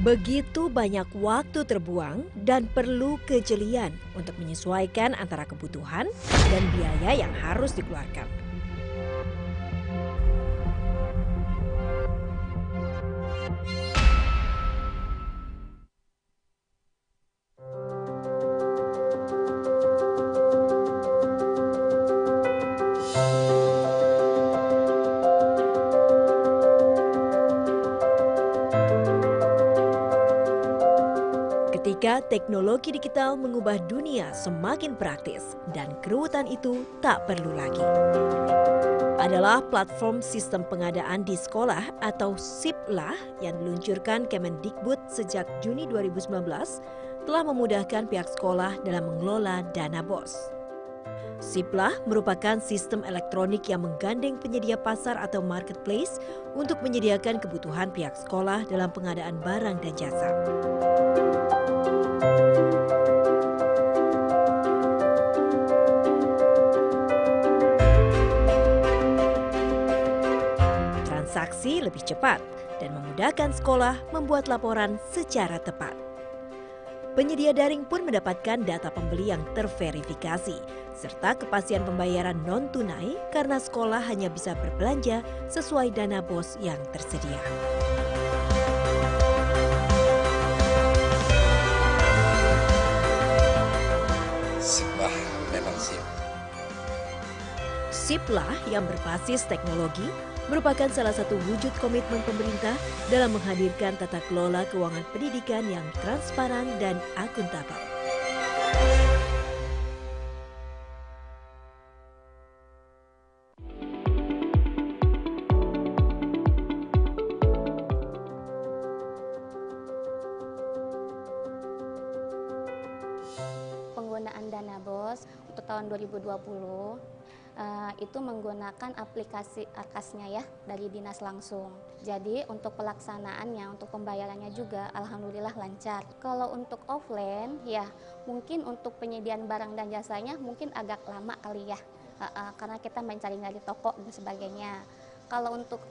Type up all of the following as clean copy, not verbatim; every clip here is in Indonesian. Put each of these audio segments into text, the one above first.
Begitu banyak waktu terbuang dan perlu kejelian untuk menyesuaikan antara kebutuhan dan biaya yang harus dikeluarkan. Ketika teknologi digital mengubah dunia semakin praktis dan keruwetan itu tak perlu lagi. Adalah platform sistem pengadaan di sekolah atau SIPLAH yang diluncurkan Kemendikbud sejak Juni 2019 telah memudahkan pihak sekolah dalam mengelola dana BOS. SIPLAH merupakan sistem elektronik yang menggandeng penyedia pasar atau marketplace untuk menyediakan kebutuhan pihak sekolah dalam pengadaan barang dan jasa. Transaksi lebih cepat dan memudahkan sekolah membuat laporan secara tepat. Penyedia daring pun mendapatkan data pembeli yang terverifikasi, serta kepastian pembayaran non-tunai karena sekolah hanya bisa berbelanja sesuai dana BOS yang tersedia. SIPLAH memang siap. SIPLAH yang berbasis teknologi merupakan salah satu wujud komitmen pemerintah dalam menghadirkan tata kelola keuangan pendidikan yang transparan dan akuntabel. Penggunaan dana BOS untuk tahun 2020 itu menggunakan aplikasi Arkasnya ya dari dinas langsung. Jadi untuk pelaksanaannya, untuk pembayarannya juga alhamdulillah lancar. Kalau untuk offline ya mungkin untuk penyediaan barang dan jasanya mungkin agak lama kali ya, karena kita mencari dari toko dan sebagainya. Kalau untuk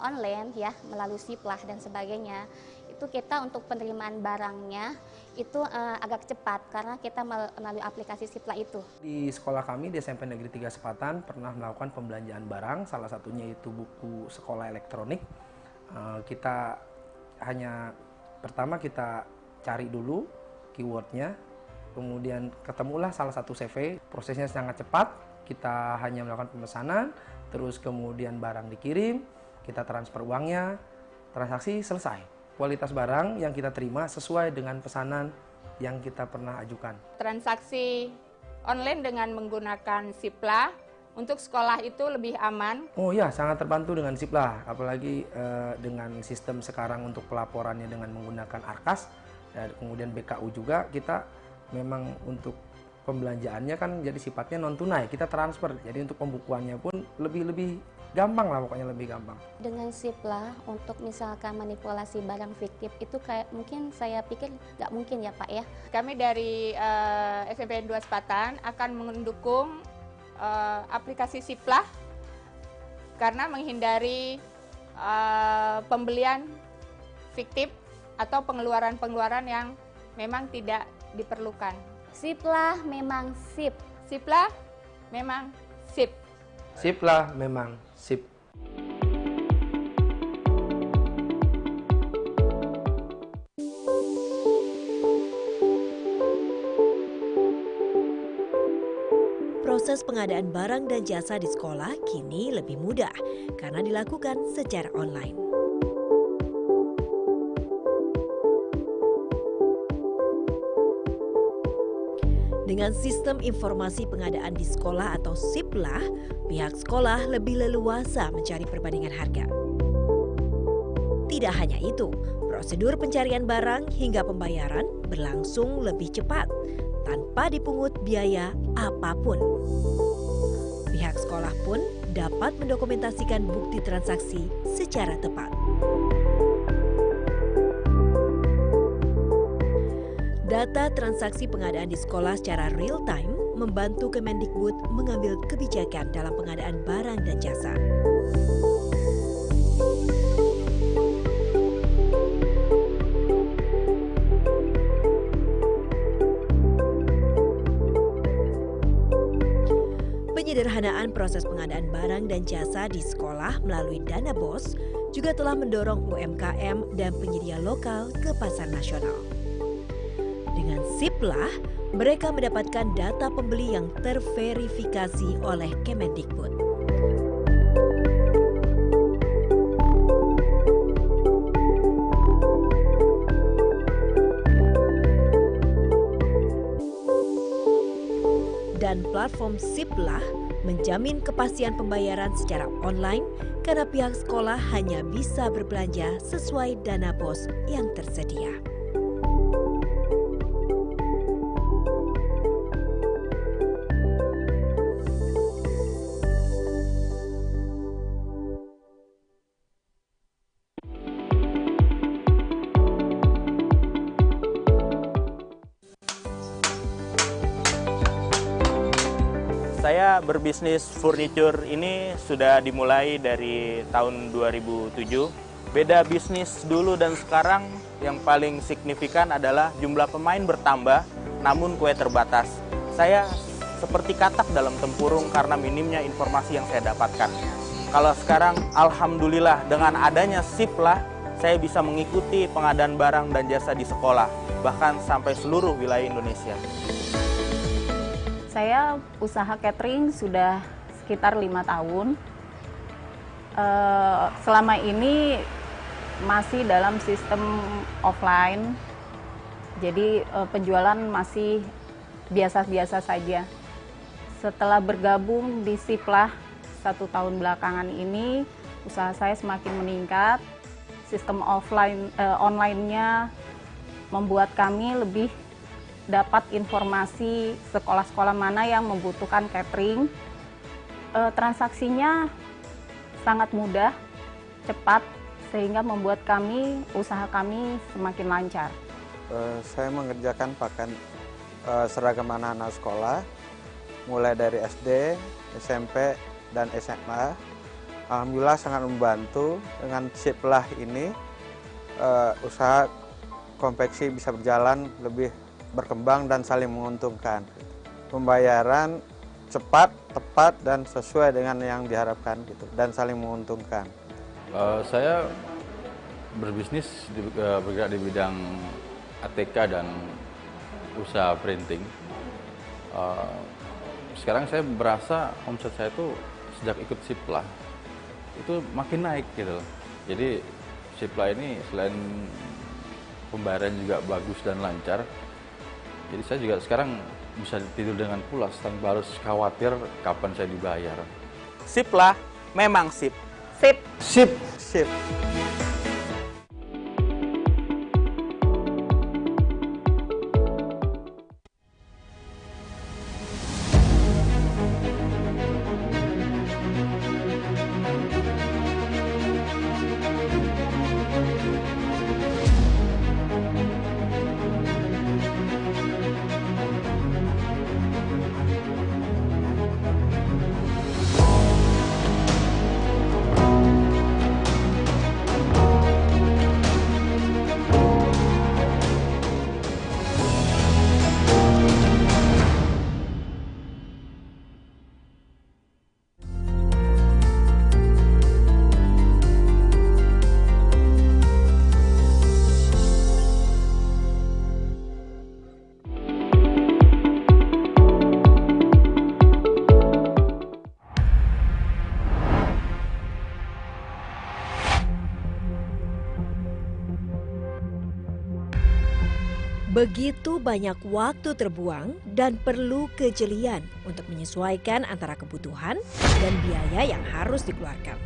online ya melalui SIPLAH dan sebagainya, itu kita untuk penerimaan barangnya itu agak cepat karena kita melalui aplikasi SIPLAH itu. Di sekolah kami di SMP Negeri 3 Sepatan pernah melakukan pembelanjaan barang, salah satunya itu buku sekolah elektronik. Kita pertama kita cari dulu keywordnya, kemudian ketemulah salah satu CV, prosesnya sangat cepat, kita hanya melakukan pemesanan, terus kemudian barang dikirim, kita transfer uangnya, transaksi selesai. Kualitas barang yang kita terima sesuai dengan pesanan yang kita pernah ajukan. Transaksi online dengan menggunakan SIPLAH untuk sekolah itu lebih aman. Oh ya, sangat terbantu dengan SIPLAH, apalagi dengan sistem sekarang untuk pelaporannya dengan menggunakan Arkas, dan kemudian BKU juga, kita memang untuk pembelanjaannya kan jadi sifatnya non tunai, kita transfer, jadi untuk pembukuannya pun lebih gampang lah, pokoknya lebih gampang. Dengan SIPLAH untuk misalkan manipulasi barang fiktif itu kayak mungkin saya pikir nggak mungkin ya Pak ya. Kami dari SMP 2 Sepatan akan mendukung aplikasi SIPLAH karena menghindari pembelian fiktif atau pengeluaran-pengeluaran yang memang tidak diperlukan. SIPLAH memang sip. SIPLAH memang sip. SIPLAH memang sip. Proses pengadaan barang dan jasa di sekolah kini lebih mudah karena dilakukan secara online. Dengan sistem informasi pengadaan di sekolah atau SIPLAH, pihak sekolah lebih leluasa mencari perbandingan harga. Tidak hanya itu, prosedur pencarian barang hingga pembayaran berlangsung lebih cepat tanpa dipungut biaya apapun. Pihak sekolah pun dapat mendokumentasikan bukti transaksi secara tepat. Data transaksi pengadaan di sekolah secara real time membantu Kemendikbud mengambil kebijakan dalam pengadaan barang dan jasa. Penyederhanaan proses pengadaan barang dan jasa di sekolah melalui dana BOS juga telah mendorong UMKM dan penyedia lokal ke pasar nasional. Dengan SIP-lah, mereka mendapatkan data pembeli yang terverifikasi oleh Kemendikbud. Dan platform SIP-lah menjamin kepastian pembayaran secara online karena pihak sekolah hanya bisa berbelanja sesuai dana BOS yang tersedia. Saya berbisnis furniture ini sudah dimulai dari tahun 2007. Beda bisnis dulu dan sekarang yang paling signifikan adalah jumlah pemain bertambah, namun kue terbatas. Saya seperti katak dalam tempurung karena minimnya informasi yang saya dapatkan. Kalau sekarang, alhamdulillah dengan adanya SIP-lah, saya bisa mengikuti pengadaan barang dan jasa di sekolah, bahkan sampai seluruh wilayah Indonesia. Saya usaha catering sudah sekitar 5 tahun. Selama ini masih dalam sistem offline, jadi penjualan masih biasa-biasa saja. Setelah bergabung di SIP-lah 1 tahun belakangan ini, usaha saya semakin meningkat. Sistem online-nya membuat kami lebih dapat informasi sekolah-sekolah mana yang membutuhkan catering. Transaksinya sangat mudah, cepat, sehingga membuat usaha kami semakin lancar. Saya mengerjakan pakaian seragam anak-anak sekolah, mulai dari SD, SMP, dan SMA. Alhamdulillah sangat membantu. Dengan SIP-lah ini, usaha konveksi bisa berjalan lebih berkembang dan saling menguntungkan. Pembayaran cepat, tepat, dan sesuai dengan yang diharapkan gitu, dan saling menguntungkan. Saya berbisnis bergerak di bidang ATK dan usaha printing. Sekarang saya berasa omset saya itu sejak ikut SIP-lah itu makin naik gitu. Jadi SIP-lah ini selain pembayaran juga bagus dan lancar, jadi saya juga sekarang bisa tidur dengan pulas tanpa harus khawatir kapan saya dibayar. SIP-lah memang SIP. SIP. SIP. SIP. Begitu banyak waktu terbuang dan perlu kejelian untuk menyesuaikan antara kebutuhan dan biaya yang harus dikeluarkan.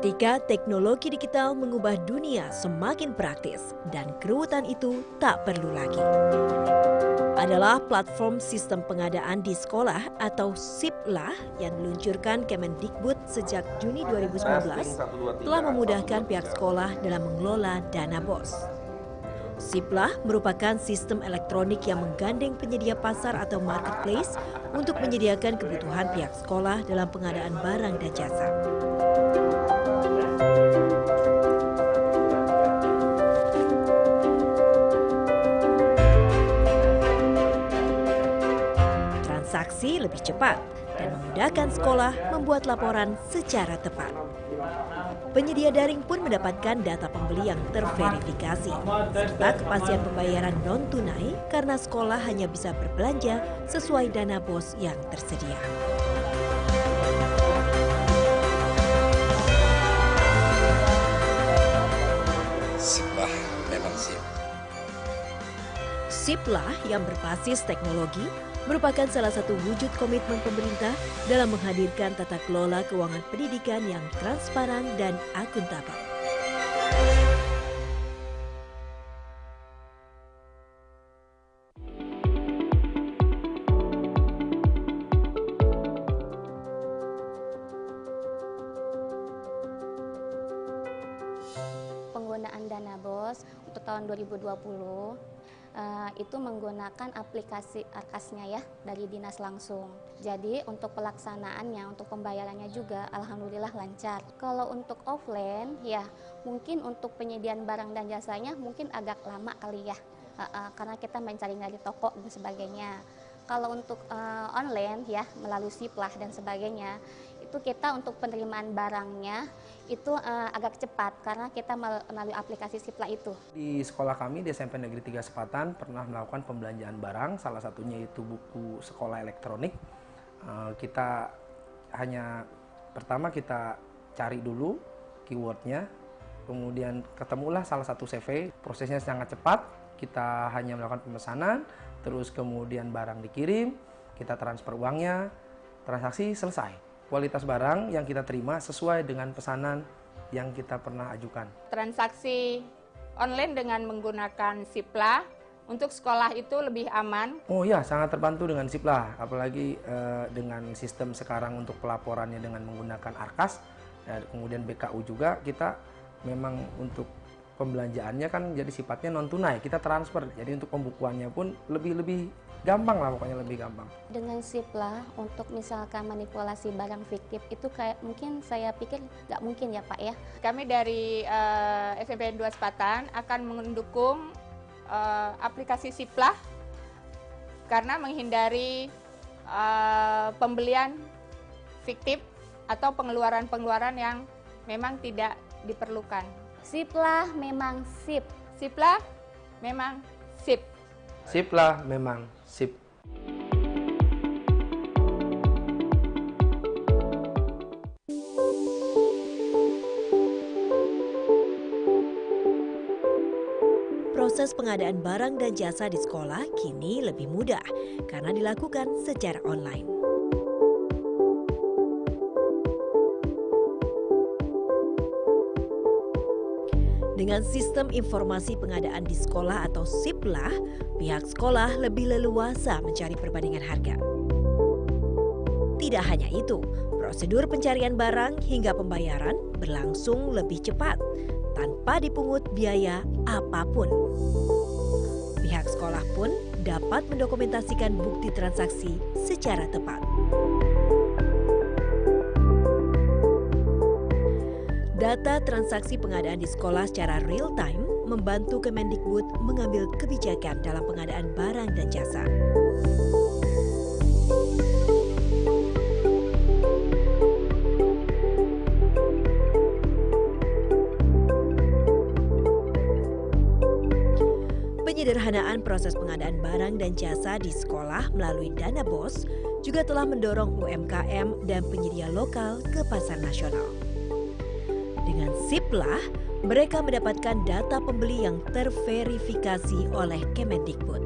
Ketika teknologi digital mengubah dunia semakin praktis dan keruwetan itu tak perlu lagi. Adalah platform sistem pengadaan di sekolah atau SIP-lah yang diluncurkan Kemendikbud sejak Juni 2019 telah memudahkan pihak sekolah dalam mengelola dana BOS. Siplah merupakan sistem elektronik yang menggandeng penyedia pasar atau marketplace untuk menyediakan kebutuhan pihak sekolah dalam pengadaan barang dan jasa. Transaksi lebih cepat dan memudahkan sekolah membuat laporan secara tepat. Penyedia daring pun mendapatkan data pembeli yang terverifikasi, serta kepastian pembayaran non-tunai karena sekolah hanya bisa berbelanja sesuai dana BOS yang tersedia. Siplah memang sip. Siplah yang berbasis teknologi merupakan salah satu wujud komitmen pemerintah dalam menghadirkan tata kelola keuangan pendidikan yang transparan dan akuntabel. Penggunaan dana BOS untuk tahun 2020 itu menggunakan aplikasi Arkasnya ya dari dinas langsung. Jadi untuk pelaksanaannya, untuk pembayarannya juga alhamdulillah lancar. Kalau untuk offline ya mungkin untuk penyediaan barang dan jasanya mungkin agak lama kali ya, karena kita mencari dari toko dan sebagainya. Kalau untuk online ya melalui Siplah dan sebagainya, itu kita untuk penerimaan barangnya itu agak cepat karena kita melalui aplikasi Siplah itu. Di sekolah kami di SMP Negeri 3 Sepatan pernah melakukan pembelanjaan barang, salah satunya itu buku sekolah elektronik. Pertama kita cari dulu keywordnya, kemudian ketemulah salah satu CV, prosesnya sangat cepat, kita hanya melakukan pemesanan, terus kemudian barang dikirim, kita transfer uangnya, transaksi selesai. Kualitas barang yang kita terima sesuai dengan pesanan yang kita pernah ajukan. Transaksi online dengan menggunakan Siplah untuk sekolah itu lebih aman. Oh ya, sangat terbantu dengan Siplah, apalagi dengan sistem sekarang untuk pelaporannya dengan menggunakan Arkas, dan kemudian BKU juga, kita memang untuk pembelanjaannya kan jadi sifatnya non tunai, kita transfer, jadi untuk pembukuannya pun lebih gampang lah, pokoknya lebih gampang. Dengan Siplah untuk misalkan manipulasi barang fiktif itu kayak mungkin saya pikir nggak mungkin ya Pak ya. Kami dari SMP 2 Sepatan akan mendukung aplikasi Siplah karena menghindari pembelian fiktif atau pengeluaran-pengeluaran yang memang tidak diperlukan. Siplah memang sip. Siplah memang sip. Siplah memang sip. Proses pengadaan barang dan jasa di sekolah kini lebih mudah karena dilakukan secara online. Dengan sistem informasi pengadaan di sekolah atau Siplah, pihak sekolah lebih leluasa mencari perbandingan harga. Tidak hanya itu, prosedur pencarian barang hingga pembayaran berlangsung lebih cepat, tanpa dipungut biaya apapun. Pihak sekolah pun dapat mendokumentasikan bukti transaksi secara tepat. Data transaksi pengadaan di sekolah secara real time membantu Kemendikbud mengambil kebijakan dalam pengadaan barang dan jasa. Penyederhanaan proses pengadaan barang dan jasa di sekolah melalui dana BOS juga telah mendorong UMKM dan penyedia lokal ke pasar nasional. Dengan Siplah, mereka mendapatkan data pembeli yang terverifikasi oleh Kemendikbud.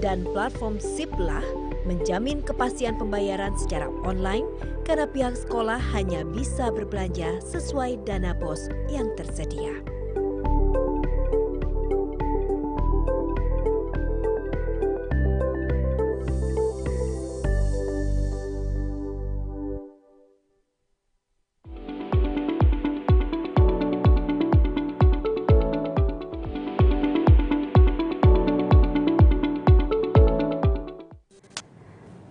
Dan platform Siplah menjamin kepastian pembayaran secara online karena pihak sekolah hanya bisa berbelanja sesuai dana BOS yang tersedia.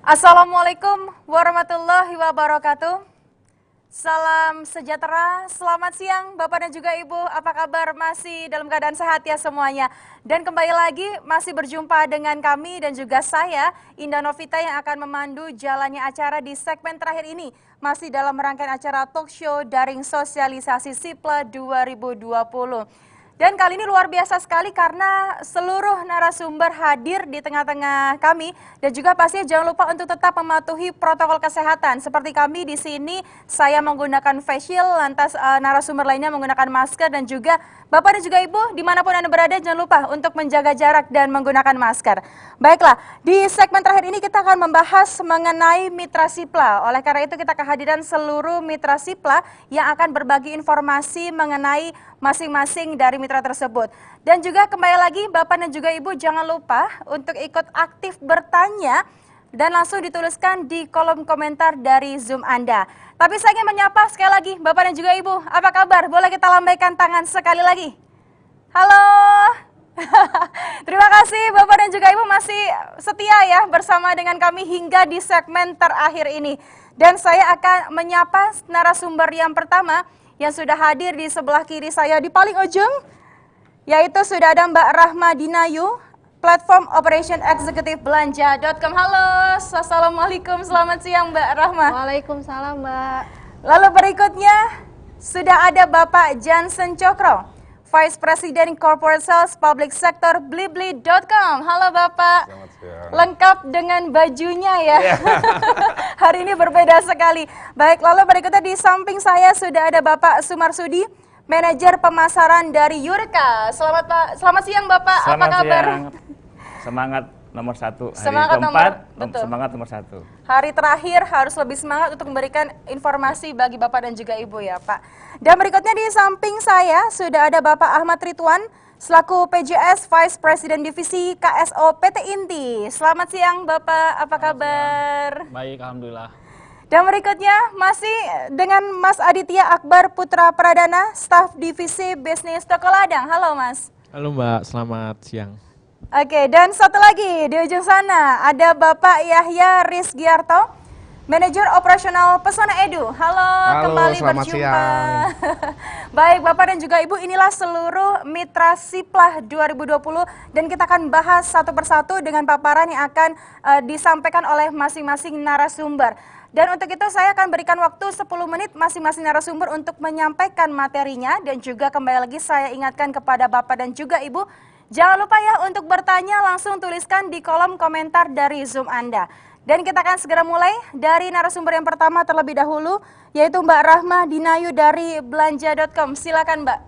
Assalamualaikum warahmatullahi wabarakatuh. Salam sejahtera, selamat siang Bapak dan juga Ibu, apa kabar? Masih dalam keadaan sehat ya semuanya. Dan kembali lagi masih berjumpa dengan kami dan juga saya, Indah Novita, yang akan memandu jalannya acara di segmen terakhir ini. Masih dalam rangkaian acara talk show daring sosialisasi SIPLA 2020. Dan kali ini luar biasa sekali karena seluruh narasumber hadir di tengah-tengah kami, dan juga pastinya jangan lupa untuk tetap mematuhi protokol kesehatan. Seperti kami di sini, saya menggunakan face shield, lantas narasumber lainnya menggunakan masker, dan juga Bapak dan juga Ibu dimanapun Anda berada jangan lupa untuk menjaga jarak dan menggunakan masker. Baiklah, di segmen terakhir ini kita akan membahas mengenai mitra SIPLA. Oleh karena itu kita kehadiran seluruh mitra SIPLA yang akan berbagi informasi mengenai masing-masing dari mitra tersebut. Dan juga kembali lagi Bapak dan juga Ibu jangan lupa untuk ikut aktif bertanya dan langsung dituliskan di kolom komentar dari Zoom Anda. Tapi saya ingin menyapa sekali lagi Bapak dan juga Ibu, apa kabar? Boleh kita lambaikan tangan sekali lagi? Halo. Terima kasih Bapak dan juga Ibu masih setia ya bersama dengan kami hingga di segmen terakhir ini. Dan saya akan menyapa narasumber yang pertama yang sudah hadir di sebelah kiri saya di paling ujung, yaitu sudah ada Mbak Rahma Dinayu, Platform Operation Executive Belanja.com. Halo, assalamualaikum, selamat siang Mbak Rahma. Waalaikumsalam Mbak. Lalu berikutnya sudah ada Bapak Jansen Cokro, Vice President Corporate Sales Public Sector Blibli.com. Halo Bapak. Selamat siang. Lengkap dengan bajunya ya. Hari ini berbeda sekali. Baik, lalu berikutnya di samping saya sudah ada Bapak Sumarsudi, Manajer Pemasaran dari Yurika. Selamat siang Bapak. Selamat apa kabar? Siang. Semangat nomor satu. Hari Semangat keempat, betul. semangat nomor satu. Hari terakhir harus lebih semangat untuk memberikan informasi bagi Bapak dan juga Ibu ya Pak. Dan berikutnya di samping saya sudah ada Bapak Ahmad Ridwan, selaku PJS Vice President Divisi KSO PT Inti. Selamat siang Bapak, apa kabar? Baik, Alhamdulillah. Dan berikutnya masih dengan Mas Aditya Akbar Putra Pradana, Staf Divisi Bisnis Toko Ladang. Halo Mas. Halo Mbak, selamat siang. Oke, dan satu lagi di ujung sana ada Bapak Yahya Rizgiarto, Manajer Operasional Pesona Edu. Halo, kembali selamat berjumpa. Siang. Baik, Bapak dan juga Ibu, inilah seluruh mitra SIPLA 2020 dan kita akan bahas satu persatu dengan paparan yang akan disampaikan oleh masing-masing narasumber. Dan untuk itu saya akan berikan waktu 10 menit masing-masing narasumber untuk menyampaikan materinya, dan juga kembali lagi saya ingatkan kepada Bapak dan juga Ibu, jangan lupa ya untuk bertanya langsung tuliskan di kolom komentar dari Zoom Anda. Dan kita akan segera mulai dari narasumber yang pertama terlebih dahulu, yaitu Mbak Rahma Dinayu dari Belanja.com. Silakan Mbak.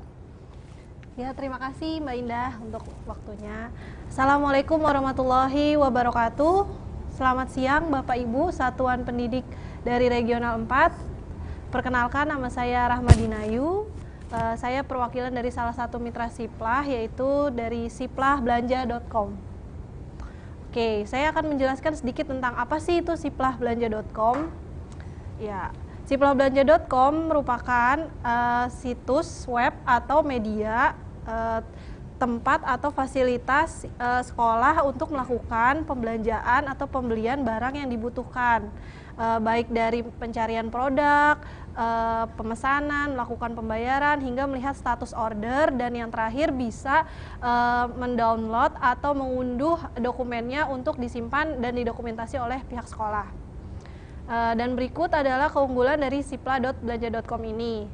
Ya, terima kasih Mbak Indah untuk waktunya. Assalamualaikum warahmatullahi wabarakatuh. Selamat siang Bapak Ibu Satuan Pendidik dari Regional 4. Perkenalkan, nama saya Rahma Dinayu. Saya perwakilan dari salah satu mitra SIPLA, yaitu dari SIPLA-Belanja.com. Oke, saya akan menjelaskan sedikit tentang apa sih itu SIPLA-Belanja.com. Ya, SIPLA-Belanja.com merupakan situs web atau media tempat atau fasilitas sekolah untuk melakukan pembelanjaan atau pembelian barang yang dibutuhkan, baik dari pencarian produk, pemesanan, melakukan pembayaran, hingga melihat status order, dan yang terakhir bisa mendownload atau mengunduh dokumennya untuk disimpan dan didokumentasi oleh pihak sekolah. Dan berikut adalah keunggulan dari SIPLA.belanja.com ini.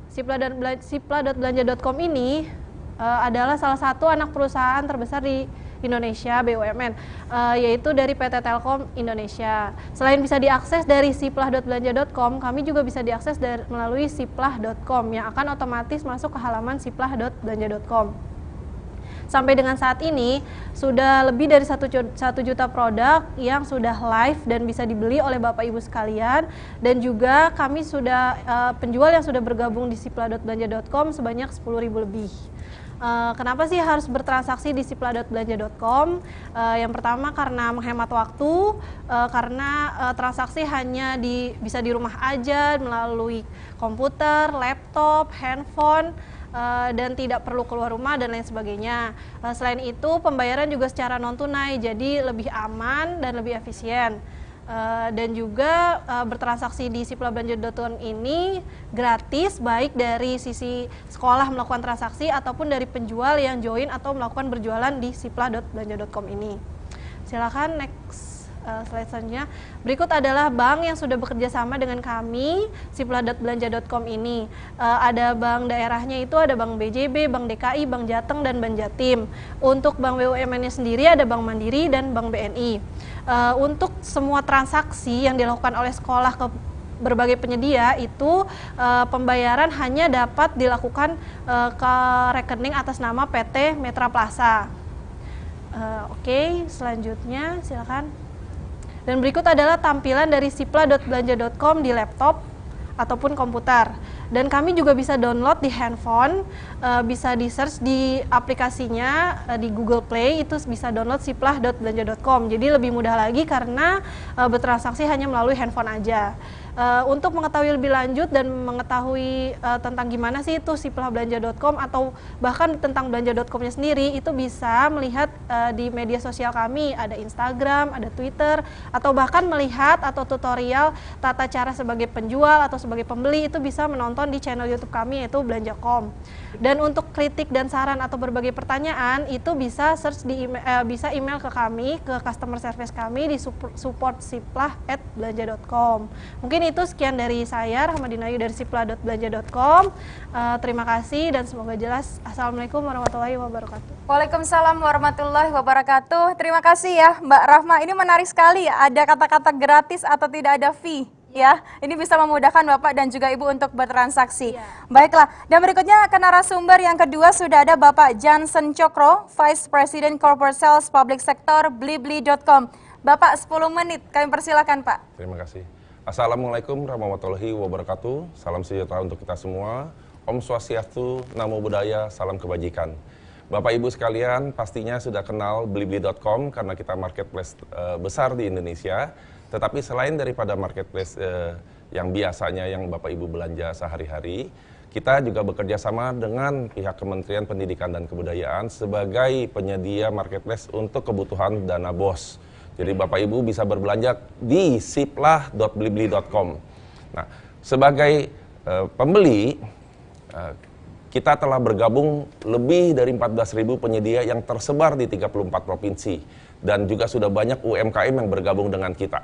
SIPLA.belanja.com ini adalah salah satu anak perusahaan terbesar di Indonesia, BUMN, yaitu dari PT Telkom Indonesia. Selain bisa diakses dari siplah.belanja.com, kami juga bisa diakses melalui siplah.com yang akan otomatis masuk ke halaman siplah.belanja.com. Sampai dengan saat ini, sudah lebih dari 1 juta produk yang sudah live dan bisa dibeli oleh Bapak Ibu sekalian. Dan juga kami sudah, penjual yang sudah bergabung di siplah.belanja.com sebanyak 10.000 lebih. Kenapa sih harus bertransaksi di siplah.belanja.com? Yang pertama karena menghemat waktu, karena transaksi hanya bisa di rumah aja melalui komputer, laptop, handphone, dan tidak perlu keluar rumah dan lain sebagainya. Selain itu pembayaran juga secara non tunai, jadi lebih aman dan lebih efisien. Dan juga bertransaksi di siplabelanja.com ini gratis, baik dari sisi sekolah melakukan transaksi ataupun dari penjual yang join atau melakukan berjualan di sipla.belanja.com ini. Silakan next slide selanjutnya. Berikut adalah bank yang sudah bekerja sama dengan kami, sipla.belanja.com ini. Ada bank daerahnya itu ada Bank BJB, Bank DKI, Bank Jateng, dan Bank Jatim. Untuk bank BUMN-nya sendiri ada Bank Mandiri dan Bank BNI. Untuk semua transaksi yang dilakukan oleh sekolah ke berbagai penyedia itu pembayaran hanya dapat dilakukan ke rekening atas nama PT Metra Plaza. Oke, selanjutnya silakan. Dan berikut adalah tampilan dari sipla.belanja.com di laptop ataupun komputer. Dan kami juga bisa download di handphone, bisa di search di aplikasinya di Google Play, itu bisa download sipla.belanja.com. Jadi lebih mudah lagi karena bertransaksi hanya melalui handphone aja. Untuk mengetahui lebih lanjut dan mengetahui tentang gimana sih itu siplabelanja.com atau bahkan tentang belanja.com-nya sendiri, itu bisa melihat di media sosial kami, ada Instagram, ada Twitter, atau bahkan melihat atau tutorial tata cara sebagai penjual atau sebagai pembeli, itu bisa menonton di channel YouTube kami yaitu Belanja.com. Dan untuk kritik dan saran atau berbagai pertanyaan itu bisa search di bisa email ke kami, ke customer service kami di support@siplah@belanja.com. Mungkin itu sekian dari saya, Rahmadina Ayu dari sipla.belanja.com. Terima kasih dan semoga jelas. Assalamualaikum warahmatullahi wabarakatuh. Waalaikumsalam warahmatullahi wabarakatuh. Terima kasih ya Mbak Rahma. Ini menarik sekali ya, ada kata-kata gratis atau tidak ada fee. Ya, ini bisa memudahkan Bapak dan juga Ibu untuk bertransaksi. Baiklah, dan berikutnya ke narasumber yang kedua sudah ada Bapak Jansen Cokro, Vice President Corporate Sales Public Sector Blibli.com. Bapak 10 menit, kami persilakan Pak. Terima kasih. Assalamualaikum warahmatullahi wabarakatuh. Salam sejahtera untuk kita semua. Om Swastiastu, Namo Buddhaya, salam kebajikan. Bapak Ibu sekalian pastinya sudah kenal Blibli.com karena kita marketplace besar di Indonesia. Tetapi selain daripada marketplace yang biasanya yang Bapak Ibu belanja sehari-hari, kita juga bekerja sama dengan pihak Kementerian Pendidikan dan Kebudayaan sebagai penyedia marketplace untuk kebutuhan dana BOS. Jadi Bapak Ibu bisa berbelanja di siplah.blibli.com. Nah, sebagai pembeli, kita telah bergabung lebih dari 14.000 penyedia yang tersebar di 34 provinsi. Dan juga sudah banyak UMKM yang bergabung dengan kita.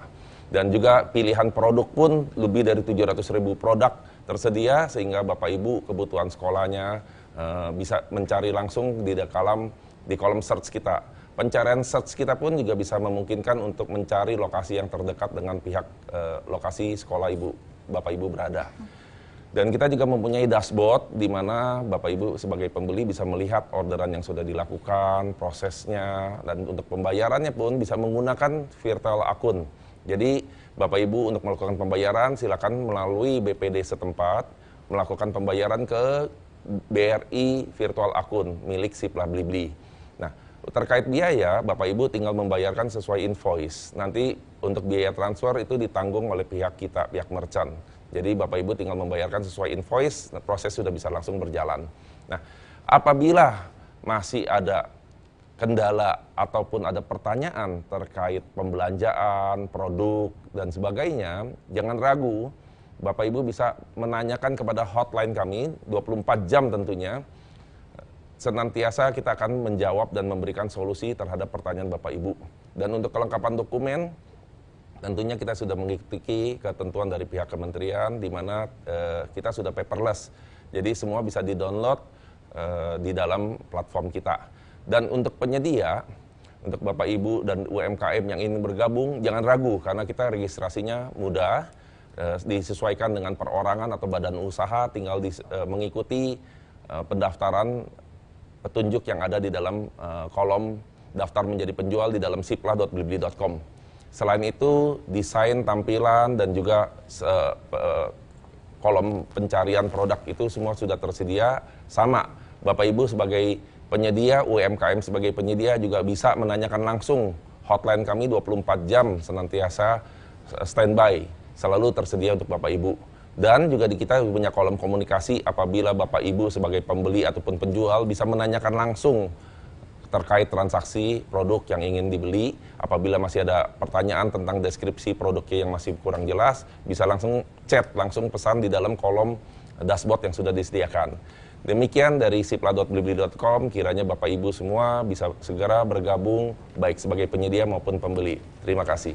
Dan juga pilihan produk pun lebih dari 700.000 produk tersedia sehingga Bapak Ibu kebutuhan sekolahnya bisa mencari langsung di kolom search kita. Pencarian search kita pun juga bisa memungkinkan untuk mencari lokasi yang terdekat dengan pihak lokasi sekolah Bapak Ibu berada. Dan kita juga mempunyai dashboard di mana Bapak Ibu sebagai pembeli bisa melihat orderan yang sudah dilakukan, prosesnya, dan untuk pembayarannya pun bisa menggunakan virtual akun. Jadi Bapak Ibu untuk melakukan pembayaran silakan melalui BPD setempat melakukan pembayaran ke BRI virtual akun milik Siplah Blibli. Nah, terkait biaya Bapak Ibu tinggal membayarkan sesuai invoice. Nanti untuk biaya transfer itu ditanggung oleh pihak kita, pihak merchant. Jadi Bapak Ibu tinggal membayarkan sesuai invoice, proses sudah bisa langsung berjalan. Nah, apabila masih ada kendala ataupun ada pertanyaan terkait pembelanjaan, produk, dan sebagainya, jangan ragu. Bapak Ibu bisa menanyakan kepada hotline kami, 24 jam tentunya. Senantiasa kita akan menjawab dan memberikan solusi terhadap pertanyaan Bapak Ibu. Dan untuk kelengkapan dokumen, tentunya kita sudah mengikuti ketentuan dari pihak kementerian di mana kita sudah paperless. Jadi semua bisa di-download di dalam platform kita. Dan untuk penyedia, untuk Bapak Ibu dan UMKM yang ingin bergabung, jangan ragu karena kita registrasinya mudah, disesuaikan dengan perorangan atau badan usaha, tinggal mengikuti pendaftaran petunjuk yang ada di dalam kolom daftar menjadi penjual di dalam siplah.blibli.com. Selain itu, desain tampilan dan juga kolom pencarian produk itu semua sudah tersedia sama. Bapak Ibu sebagai penyedia, UMKM sebagai penyedia juga bisa menanyakan langsung. Hotline kami 24 jam senantiasa standby, selalu tersedia untuk Bapak Ibu. Dan juga di kita punya kolom komunikasi apabila Bapak Ibu sebagai pembeli ataupun penjual bisa menanyakan langsung terkait transaksi produk yang ingin dibeli. Apabila masih ada pertanyaan tentang deskripsi produknya yang masih kurang jelas, bisa langsung chat, langsung pesan di dalam kolom dashboard yang sudah disediakan. Demikian dari sipla.blibli.com, kiranya Bapak Ibu semua bisa segera bergabung baik sebagai penyedia maupun pembeli. Terima kasih.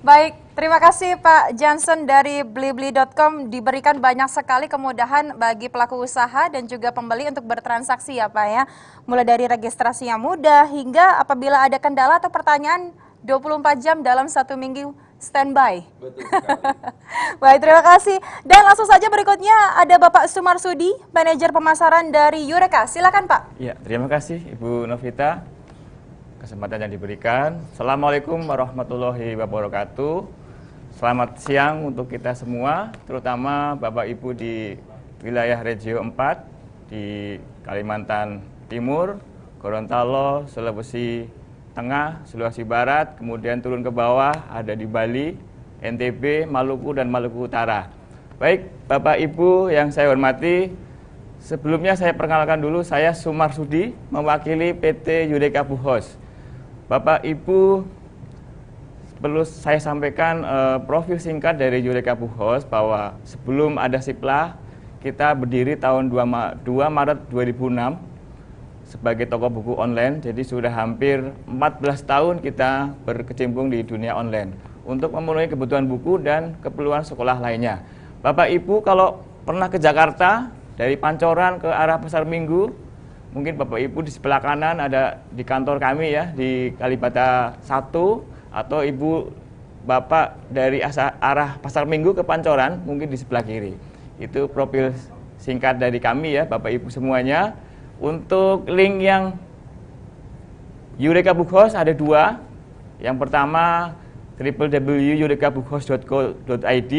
Baik, terima kasih Pak Johnson dari blibli.com. Diberikan banyak sekali kemudahan bagi pelaku usaha dan juga pembeli untuk bertransaksi ya Pak ya. Mulai dari registrasi yang mudah hingga apabila ada kendala atau pertanyaan 24 jam dalam 1 minggu standby. Betul sekali. Baik, terima kasih. Dan langsung saja berikutnya ada Bapak Sumarsudi, manajer pemasaran dari Eureka. Silakan Pak. Ya, terima kasih Ibu Novita. Kesempatan yang diberikan. Assalamualaikum warahmatullahi wabarakatuh. Selamat siang untuk kita semua, terutama Bapak Ibu di wilayah Regio 4 di Kalimantan Timur, Gorontalo, Sulawesi Tengah, Sulawesi Barat, kemudian turun ke bawah ada di Bali, NTB, Maluku dan Maluku Utara. Baik, Bapak Ibu yang saya hormati, sebelumnya saya perkenalkan dulu, saya Sumarsudi mewakili PT Eureka Buhos. Bapak Ibu, perlu saya sampaikan profil singkat dari Eureka Buhos bahwa sebelum ada Sipla, kita berdiri tahun 2 Maret 2006 sebagai toko buku online. Jadi sudah hampir 14 tahun kita berkecimpung di dunia online untuk memenuhi kebutuhan buku dan keperluan sekolah lainnya. Bapak Ibu kalau pernah ke Jakarta dari Pancoran ke arah Pasar Minggu, mungkin Bapak Ibu di sebelah kanan ada di kantor kami ya, di Kalibata 1, atau Ibu Bapak dari arah Pasar Minggu ke Pancoran, mungkin di sebelah kiri. Itu profil singkat dari kami ya, Bapak Ibu semuanya. Untuk link yang Eureka Buhos ada 2. Yang pertama www.eurekabuhos.co.id.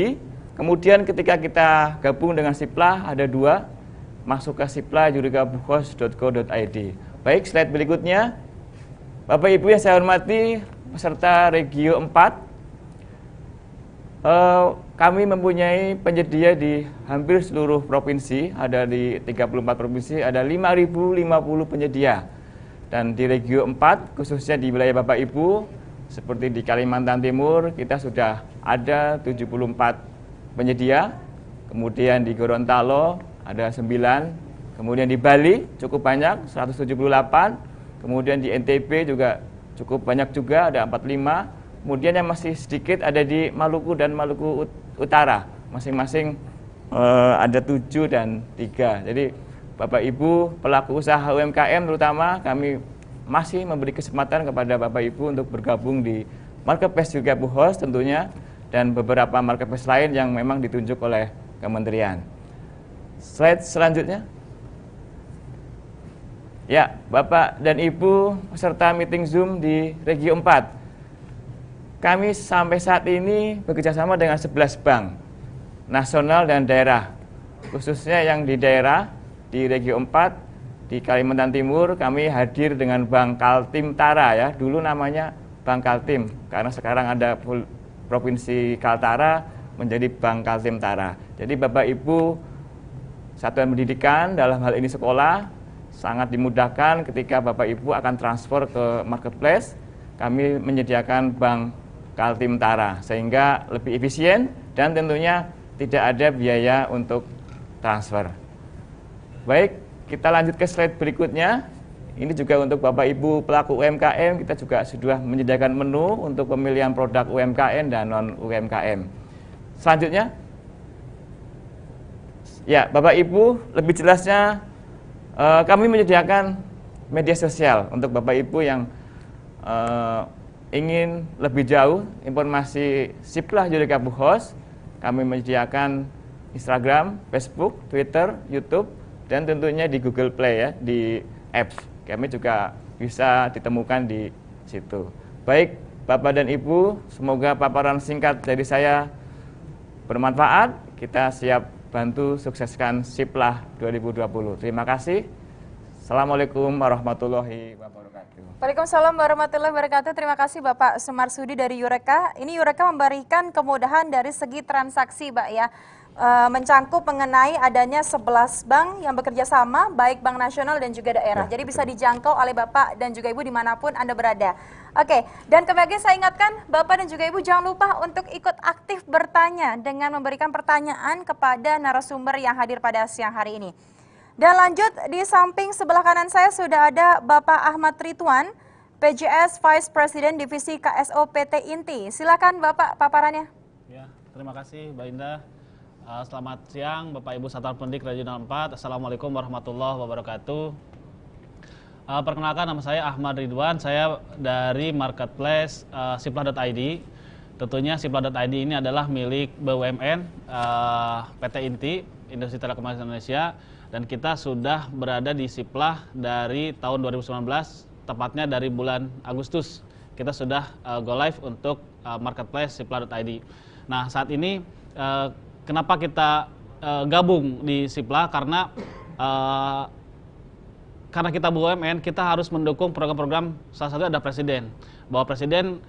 Kemudian ketika kita gabung dengan Sipla ada 2. Masuk ke sipla.eurekabuhos.co.id. Baik, slide berikutnya. Bapak Ibu yang saya hormati, peserta Regio 4, kami mempunyai penyedia di hampir seluruh provinsi, ada di 34 provinsi, ada 5.050 penyedia. Dan di Regio 4, khususnya di wilayah Bapak Ibu, seperti di Kalimantan Timur, kita sudah ada 74 penyedia. Kemudian di Gorontalo ada 9, kemudian di Bali cukup banyak, 178, kemudian di NTB juga cukup banyak juga, ada 45, kemudian yang masih sedikit ada di Maluku dan Maluku Utara, masing-masing ada 7 dan 3. Jadi Bapak Ibu pelaku usaha UMKM terutama, kami masih memberi kesempatan kepada Bapak Ibu untuk bergabung di Marketplace Eureka Buhos tentunya, dan beberapa marketplace lain yang memang ditunjuk oleh Kementerian. Slide selanjutnya. Ya, Bapak dan Ibu peserta meeting Zoom di Regio 4. Kami sampai saat ini bekerjasama dengan 11 bank nasional dan daerah. Khususnya yang di daerah di Regio 4 di Kalimantan Timur, kami hadir dengan Bank Kaltim Tara ya. Dulu namanya Bank Kaltim karena sekarang ada Provinsi Kaltara menjadi Bank Kaltim Tara. Jadi Bapak Ibu satuan pendidikan, dalam hal ini sekolah, sangat dimudahkan ketika Bapak Ibu akan transfer ke marketplace. Kami menyediakan Bank Kaltim Tara sehingga lebih efisien dan tentunya tidak ada biaya untuk transfer. Baik, kita lanjut ke slide berikutnya. Ini juga untuk Bapak Ibu pelaku UMKM, kita juga sudah menyediakan menu untuk pemilihan produk UMKM dan non-UMKM. Selanjutnya, ya, Bapak Ibu, lebih jelasnya kami menyediakan media sosial untuk Bapak Ibu yang ingin lebih jauh informasi Sipla Eureka Buhos. Kami menyediakan Instagram, Facebook, Twitter, YouTube, dan tentunya di Google Play ya, di apps. Kami juga bisa ditemukan di situ. Baik, Bapak dan Ibu, semoga paparan singkat dari saya bermanfaat. Kita siap bantu sukseskan Sipla 2020. Terima kasih. Assalamualaikum warahmatullahi wabarakatuh. Waalaikumsalam warahmatullahi wabarakatuh. Terima kasih Bapak Sumarsudi dari Eureka. Ini Eureka memberikan kemudahan dari segi transaksi, Pak ya. mencangkup mengenai adanya 11 bank yang bekerja sama, baik bank nasional dan juga daerah. Jadi bisa dijangkau oleh Bapak dan juga Ibu dimanapun Anda berada. Oke, dan kembali saya ingatkan Bapak dan juga Ibu jangan lupa untuk ikut aktif bertanya dengan memberikan pertanyaan kepada narasumber yang hadir pada siang hari ini. Dan lanjut, di samping sebelah kanan saya sudah ada Bapak Ahmad Ridwan, PJS Vice President Divisi KSO PT Inti. Silakan Bapak paparannya. Ya, terima kasih Mbak Indah. Selamat siang Bapak Ibu Satuan Pendidik Regional 4. Assalamualaikum warahmatullahi wabarakatuh. Perkenalkan, nama saya Ahmad Ridwan, saya dari marketplace Siplah.id. Tentunya Siplah.id ini adalah milik BUMN PT Inti, Industri Telekomunikasi Indonesia, dan kita sudah berada di Siplah dari tahun 2019, tepatnya dari bulan Agustus. Kita sudah go live untuk marketplace Siplah.id. Nah, saat ini kenapa kita gabung di Siplah? Karena kita BUMN, kita harus mendukung program-program, salah satunya ada Presiden. Bahwa Presiden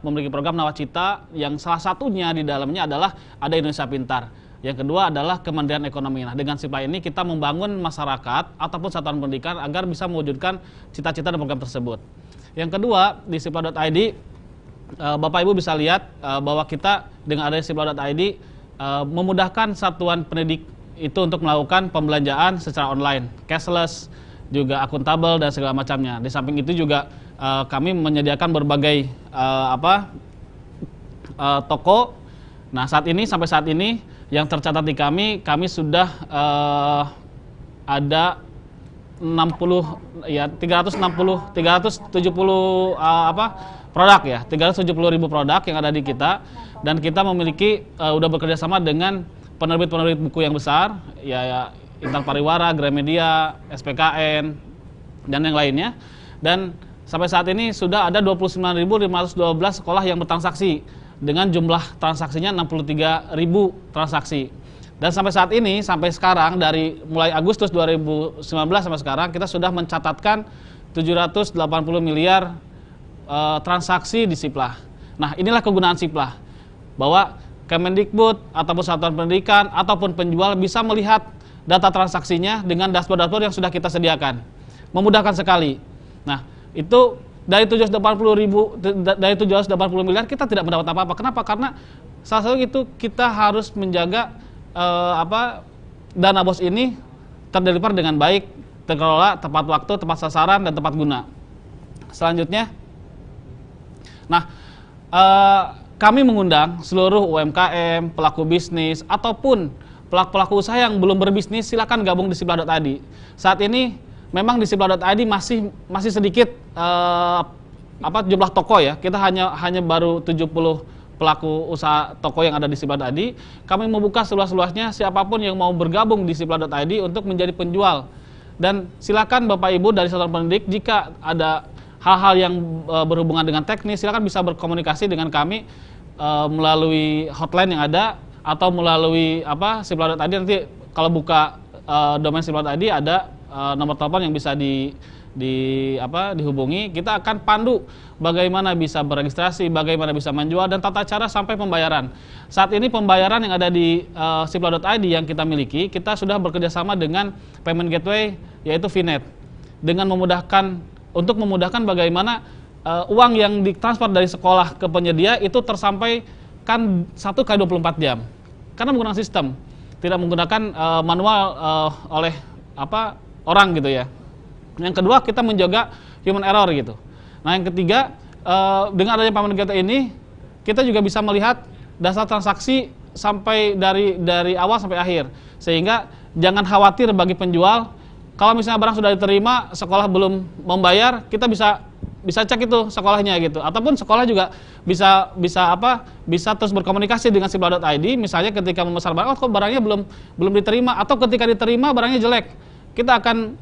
memiliki program Nawacita yang salah satunya di dalamnya adalah ada Indonesia Pintar. Yang kedua adalah Kementerian Ekonomi. Nah, dengan Siplah ini kita membangun masyarakat ataupun satuan pendidikan agar bisa mewujudkan cita-cita dan program tersebut. Yang kedua, di Siplah.id, Bapak Ibu bisa lihat bahwa kita dengan adanya Siplah.id memudahkan satuan pendidik itu untuk melakukan pembelanjaan secara online, cashless, juga akuntabel dan segala macamnya. Di samping itu juga kami menyediakan berbagai toko. Nah, sampai saat ini yang tercatat di kami sudah ada 370 produk ya, 370.000 produk yang ada di kita. Dan kita memiliki udah bekerja sama dengan penerbit-penerbit buku yang besar, ya Intan Pariwara, Gramedia, SPKN, dan yang lainnya. Dan sampai saat ini sudah ada 29.512 sekolah yang bertransaksi dengan jumlah transaksinya 63.000 transaksi. Dan sampai saat ini, sampai sekarang, dari mulai Agustus 2019 sampai sekarang, kita sudah mencatatkan 780 miliar transaksi di Siplah. Nah, inilah kegunaan Siplah, bahwa Kemendikbud ataupun satuan pendidikan ataupun penjual bisa melihat data transaksinya dengan dashboard-dashboard yang sudah kita sediakan. Memudahkan sekali. Nah, itu dari 780 miliar kita tidak mendapat apa-apa. Kenapa? Karena salah satu itu kita harus menjaga dana BOS ini terdeliver dengan baik, terkelola tepat waktu, tepat sasaran, dan tepat guna. Selanjutnya, kami mengundang seluruh UMKM, pelaku bisnis, ataupun pelaku usaha yang belum berbisnis, silakan gabung di Siplah.id. Saat ini memang di Siplah.id masih sedikit jumlah toko ya. Kita hanya baru 70 pelaku usaha toko yang ada di Siplah.id. Kami membuka seluas-luasnya siapapun yang mau bergabung di Siplah.id untuk menjadi penjual. Dan silakan Bapak Ibu dari satuan pendidik, jika ada hal-hal yang berhubungan dengan teknis, silakan bisa berkomunikasi dengan kami melalui hotline yang ada atau melalui Siplah.id. Nanti kalau buka domain Siplah.id ada nomor telepon yang bisa dihubungi. Kita akan pandu bagaimana bisa beregistrasi, bagaimana bisa menjual, dan tata cara sampai pembayaran. Saat ini pembayaran yang ada di Siplah.id yang kita miliki, kita sudah bekerjasama dengan payment gateway, yaitu VNet, dengan untuk memudahkan bagaimana uang yang ditransfer dari sekolah ke penyedia itu tersampaikan 1x24 jam. Karena menggunakan sistem, tidak menggunakan manual oleh orang gitu ya. Yang kedua, kita menjaga human error gitu. Nah, yang ketiga, dengan adanya payment gateway ini, kita juga bisa melihat data transaksi sampai dari awal sampai akhir. Sehingga jangan khawatir bagi penjual, kalau misalnya barang sudah diterima, sekolah belum membayar, kita bisa cek itu sekolahnya gitu. Ataupun sekolah juga bisa terus berkomunikasi dengan Siplah.id. Misalnya ketika memesan barang, kok barangnya belum diterima, atau ketika diterima barangnya jelek, kita akan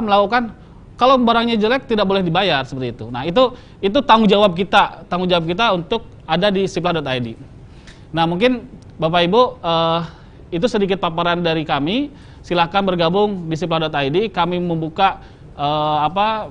melakukan, kalau barangnya jelek tidak boleh dibayar, seperti itu. Nah, itu tanggung jawab kita untuk ada di Siplah.id. Nah, mungkin Bapak Ibu, itu sedikit paparan dari kami. Silahkan bergabung di Siplah.id. Kami membuka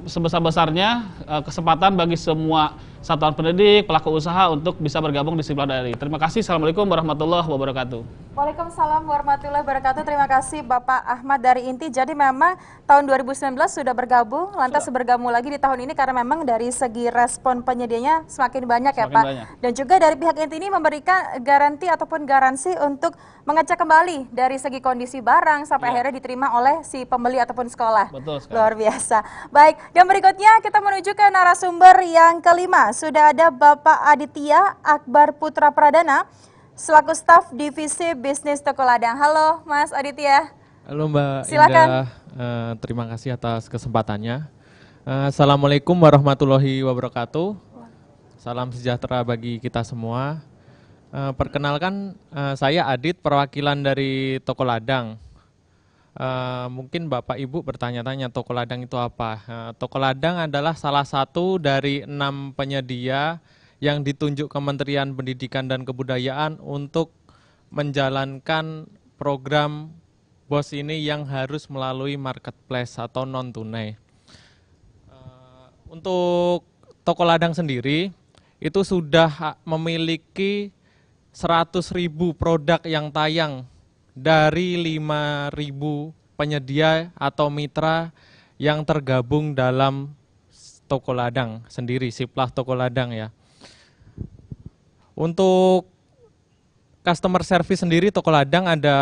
sebesar-besarnya kesempatan bagi semua satuan pendidik, pelaku usaha untuk bisa bergabung di Sipla.id. Terima kasih. Assalamualaikum warahmatullahi wabarakatuh. Waalaikumsalam warahmatullahi wabarakatuh. Terima kasih Bapak Ahmad dari Inti. Jadi memang tahun 2019 sudah bergabung, lantas bergabung lagi di tahun ini karena memang dari segi respon penyedianya semakin banyak ya Pak. Banyak. Dan juga dari pihak Inti ini memberikan garansi ataupun garansi untuk mengecek kembali dari segi kondisi barang sampai akhirnya diterima oleh si pembeli ataupun sekolah. Betul sekali. Luar biasa. Baik, dan berikutnya kita menuju ke narasumber yang kelima. Sudah ada Bapak Aditya Akbar Putra Pradana selaku staf divisi bisnis Toko Ladang. Halo Mas Aditya. Halo Mbak Silakan. Indah, terima kasih atas kesempatannya. Assalamualaikum warahmatullahi wabarakatuh. Salam sejahtera bagi kita semua. Perkenalkan, saya Adit, perwakilan dari Toko Ladang. Mungkin Bapak Ibu bertanya-tanya Toko Ladang itu apa? Toko Ladang adalah salah satu dari 6 penyedia yang ditunjuk Kementerian Pendidikan dan Kebudayaan untuk menjalankan program BOS ini yang harus melalui marketplace atau non-tunai. Untuk Toko Ladang sendiri itu sudah memiliki 100.000 produk yang tayang dari 5.000 penyedia atau mitra yang tergabung dalam Toko Ladang sendiri, Siplah Toko Ladang ya. Untuk customer service sendiri Toko Ladang ada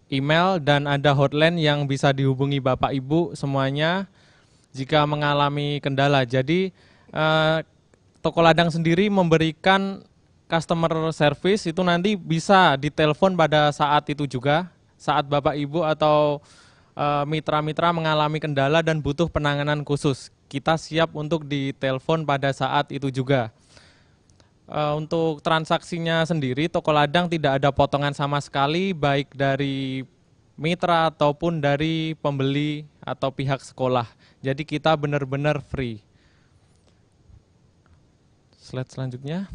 email dan ada hotline yang bisa dihubungi Bapak Ibu semuanya jika mengalami kendala. Jadi Toko Ladang sendiri memberikan customer service itu nanti bisa ditelepon pada saat itu juga, saat Bapak Ibu atau mitra-mitra mengalami kendala dan butuh penanganan khusus. Kita siap untuk ditelepon pada saat itu juga. Untuk transaksinya sendiri, Toko Ladang tidak ada potongan sama sekali, baik dari mitra ataupun dari pembeli atau pihak sekolah. Jadi kita benar-benar free. Slide selanjutnya.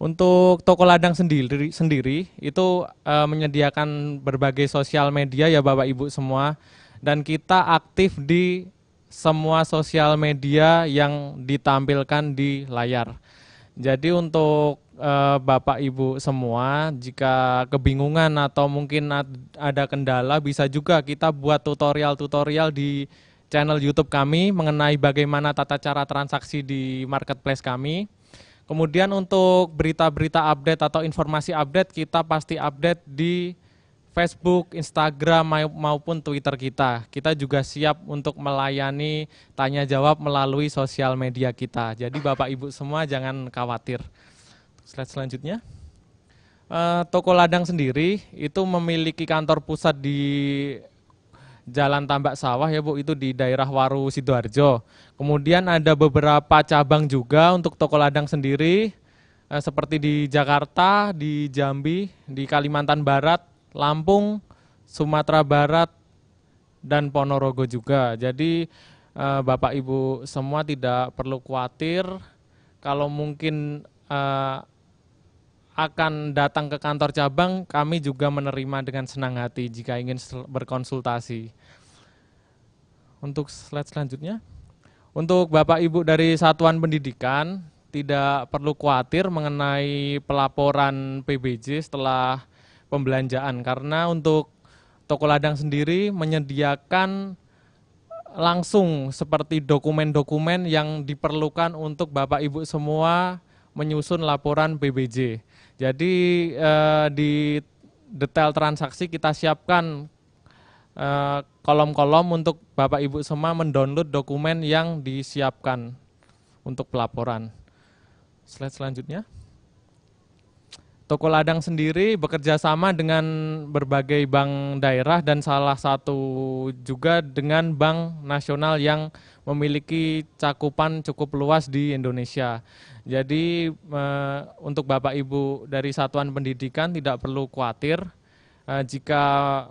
Untuk Toko Ladang sendiri itu menyediakan berbagai sosial media ya Bapak Ibu semua. Dan kita aktif di semua sosial media yang ditampilkan di layar. Jadi untuk Bapak Ibu semua, jika kebingungan atau mungkin ada kendala, bisa juga kita buat tutorial-tutorial di channel YouTube kami mengenai bagaimana tata cara transaksi di marketplace kami. Kemudian untuk berita-berita update atau informasi update, kita pasti update di Facebook, Instagram maupun Twitter kita. Kita juga siap untuk melayani tanya jawab melalui sosial media kita. Jadi Bapak Ibu semua jangan khawatir. Slide selanjutnya. Toko Ladang sendiri itu memiliki kantor pusat di Jalan Tambak Sawah ya Bu, itu di daerah Waru Sidoarjo. Kemudian ada beberapa cabang juga untuk Toko Ladang sendiri, seperti di Jakarta, di Jambi, di Kalimantan Barat, Lampung, Sumatera Barat, dan Ponorogo juga. Jadi Bapak Ibu semua tidak perlu khawatir kalau mungkin akan datang ke kantor cabang, kami juga menerima dengan senang hati jika ingin berkonsultasi. Untuk slide selanjutnya, untuk Bapak Ibu dari Satuan Pendidikan tidak perlu khawatir mengenai pelaporan PBJ setelah pembelanjaan, karena untuk Toko Ladang sendiri menyediakan langsung seperti dokumen-dokumen yang diperlukan untuk Bapak Ibu semua menyusun laporan PBJ. Jadi di detail transaksi kita siapkan kolom-kolom untuk Bapak Ibu semua mendownload dokumen yang disiapkan untuk pelaporan. Slide selanjutnya. Toko Ladang sendiri bekerja sama dengan berbagai bank daerah dan salah satu juga dengan bank nasional yang memiliki cakupan cukup luas di Indonesia. Jadi untuk Bapak Ibu dari Satuan Pendidikan tidak perlu khawatir jika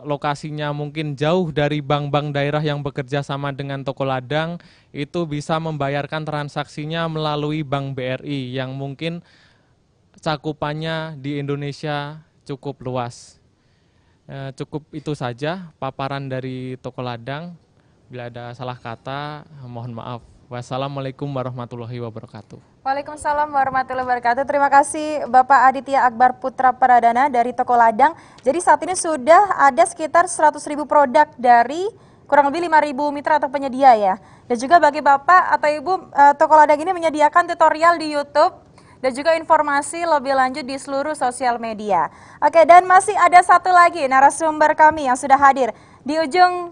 lokasinya mungkin jauh dari bank-bank daerah yang bekerja sama dengan Toko Ladang, itu bisa membayarkan transaksinya melalui Bank BRI yang mungkin cakupannya di Indonesia cukup luas. Cukup itu saja paparan dari Toko Ladang. Bila ada salah kata, mohon maaf. Wassalamualaikum warahmatullahi wabarakatuh. Waalaikumsalam warahmatullahi wabarakatuh. Terima kasih Bapak Aditya Akbar Putra Pradana dari Toko Ladang. Jadi saat ini sudah ada sekitar 100.000 produk dari kurang lebih 5.000 mitra atau penyedia ya. Dan juga bagi Bapak atau Ibu, Toko Ladang ini menyediakan tutorial di YouTube dan juga informasi lebih lanjut di seluruh sosial media. Oke, dan masih ada satu lagi narasumber kami yang sudah hadir. Di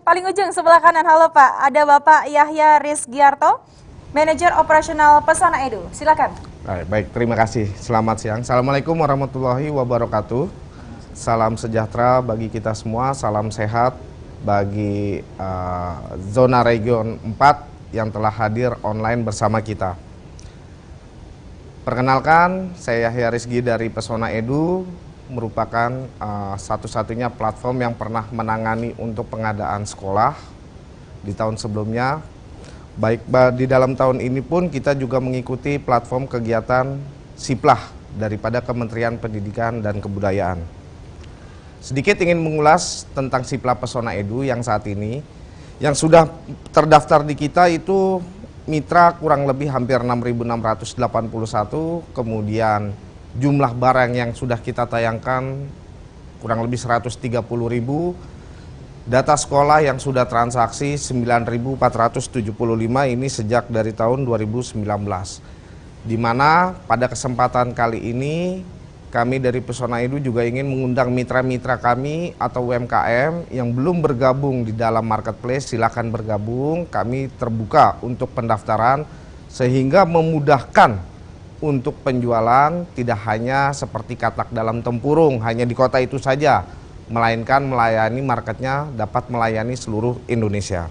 paling ujung sebelah kanan, halo Pak, ada Bapak Yahya Rizgiarto, Manajer Operasional Pesona Edu. Silakan. Baik, terima kasih. Selamat siang. Assalamualaikum warahmatullahi wabarakatuh. Salam sejahtera bagi kita semua, salam sehat bagi zona region 4 yang telah hadir online bersama kita. Perkenalkan, saya Yahya Rizgi dari Pesona Edu, merupakan satu-satunya platform yang pernah menangani untuk pengadaan sekolah di tahun sebelumnya. Baik di dalam tahun ini pun kita juga mengikuti platform kegiatan Siplah daripada Kementerian Pendidikan dan Kebudayaan. Sedikit ingin mengulas tentang Siplah Pesona Edu yang saat ini, yang sudah terdaftar di kita itu mitra kurang lebih hampir 6.681, kemudian jumlah barang yang sudah kita tayangkan kurang lebih 130.000, data sekolah yang sudah transaksi 9.475 ini sejak dari tahun 2019. Di mana pada kesempatan kali ini kami dari Pesona Edu juga ingin mengundang mitra-mitra kami atau UMKM yang belum bergabung di dalam marketplace, silakan bergabung. Kami terbuka untuk pendaftaran sehingga memudahkan untuk penjualan, tidak hanya seperti katak dalam tempurung, hanya di kota itu saja, melainkan melayani marketnya dapat melayani seluruh Indonesia.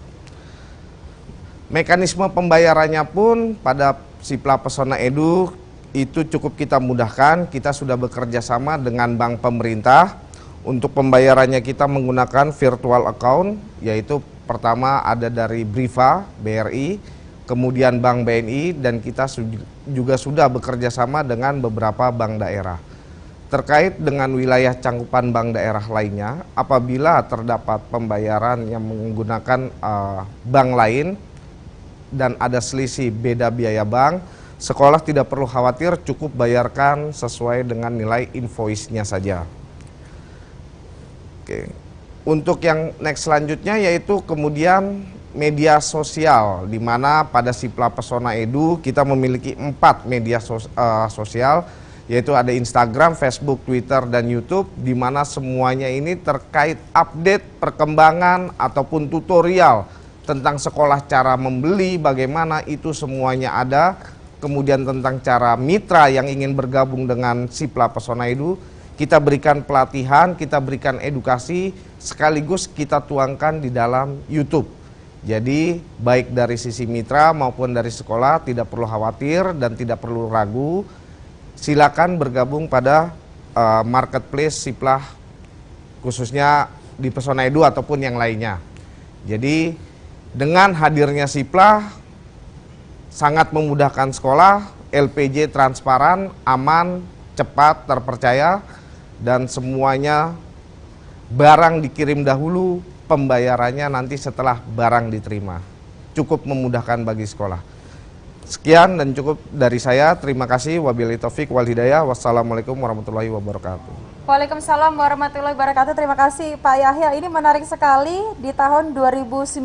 Mekanisme pembayarannya pun pada Siplah Pesona Edu itu cukup kita mudahkan. Kita sudah bekerja sama dengan bank pemerintah. Untuk pembayarannya kita menggunakan virtual account, yaitu pertama ada dari Briva, BRI, kemudian Bank BNI, dan kita juga sudah bekerja sama dengan beberapa bank daerah. Terkait dengan wilayah cangkupan bank daerah lainnya, apabila terdapat pembayaran yang menggunakan bank lain dan ada selisih beda biaya bank, sekolah tidak perlu khawatir, cukup bayarkan sesuai dengan nilai invoice-nya saja. Oke. Untuk yang next selanjutnya yaitu kemudian media sosial, di mana pada Siplah Pesona Edu kita memiliki 4 media sosial, yaitu ada Instagram, Facebook, Twitter, dan YouTube, di mana semuanya ini terkait update perkembangan ataupun tutorial tentang sekolah, cara membeli, bagaimana itu semuanya ada. Kemudian tentang cara mitra yang ingin bergabung dengan Siplah Pesona Edu, kita berikan pelatihan, kita berikan edukasi, sekaligus kita tuangkan di dalam YouTube. Jadi baik dari sisi mitra maupun dari sekolah tidak perlu khawatir dan tidak perlu ragu. Silakan bergabung pada marketplace Siplah, khususnya di Pesona Edu ataupun yang lainnya. Jadi dengan hadirnya Siplah sangat memudahkan sekolah, LPJ transparan, aman, cepat, terpercaya, dan semuanya barang dikirim dahulu, pembayarannya nanti setelah barang diterima. Cukup memudahkan bagi sekolah. Sekian dan cukup dari saya. Terima kasih. Wabillahi taufik wal hidayah. Wassalamualaikum warahmatullahi wabarakatuh. Waalaikumsalam warahmatullahi wabarakatuh. Terima kasih Pak Yahya. Ini menarik sekali. Di tahun 2019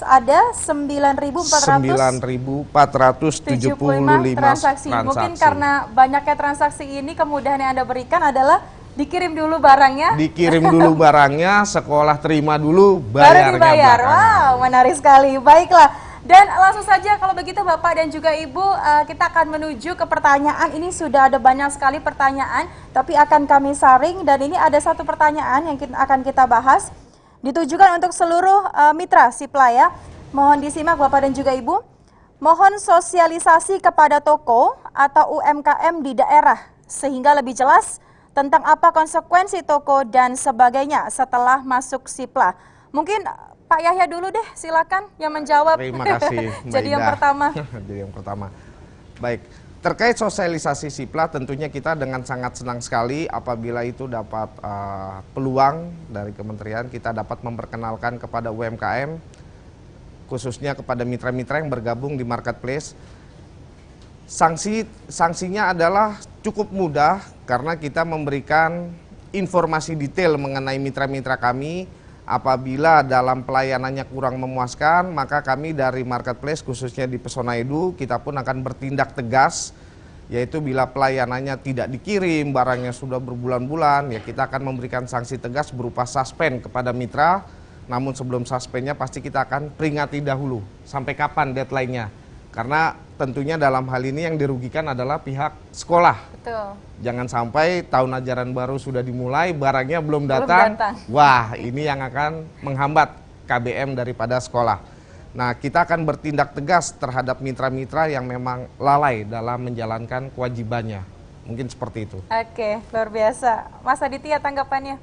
ada 9.475 transaksi. Mungkin karena banyaknya transaksi ini, kemudahan yang Anda berikan adalah dikirim dulu barangnya. Dikirim dulu barangnya, sekolah terima dulu, bayarnya baru dibayar. belakangan. Wow, menarik sekali. Baiklah. Dan langsung saja kalau begitu Bapak dan juga Ibu, kita akan menuju ke pertanyaan. Ini sudah ada banyak sekali pertanyaan, tapi akan kami saring, dan ini ada satu pertanyaan yang akan kita bahas. Ditujukan untuk seluruh mitra Siplah ya. Mohon disimak Bapak dan juga Ibu. Mohon sosialisasi kepada toko atau UMKM di daerah sehingga lebih jelas tentang apa konsekuensi toko dan sebagainya setelah masuk Siplah. Mungkin Pak Yahya dulu deh, silakan yang menjawab. Terima kasih. Jadi yang pertama. Jadi yang pertama. Baik, terkait sosialisasi Siplah, tentunya kita dengan sangat senang sekali apabila itu dapat peluang dari kementerian, kita dapat memperkenalkan kepada UMKM, khususnya kepada mitra-mitra yang bergabung di marketplace. Sanksinya adalah cukup mudah karena kita memberikan informasi detail mengenai mitra-mitra kami. Apabila dalam pelayanannya kurang memuaskan, maka kami dari marketplace khususnya di Pesona Edu kita pun akan bertindak tegas, yaitu bila pelayanannya tidak dikirim, barangnya sudah berbulan-bulan, ya kita akan memberikan sanksi tegas berupa suspend kepada mitra. Namun sebelum suspendnya pasti kita akan peringati dahulu sampai kapan deadline-nya. Karena tentunya dalam hal ini yang dirugikan adalah pihak sekolah. Betul. Jangan sampai tahun ajaran baru sudah dimulai, barangnya belum datang. Wah, ini yang akan menghambat KBM daripada sekolah. Nah, kita akan bertindak tegas terhadap mitra-mitra yang memang lalai dalam menjalankan kewajibannya. Mungkin seperti itu. Oke, luar biasa. Mas Aditya, tanggapannya?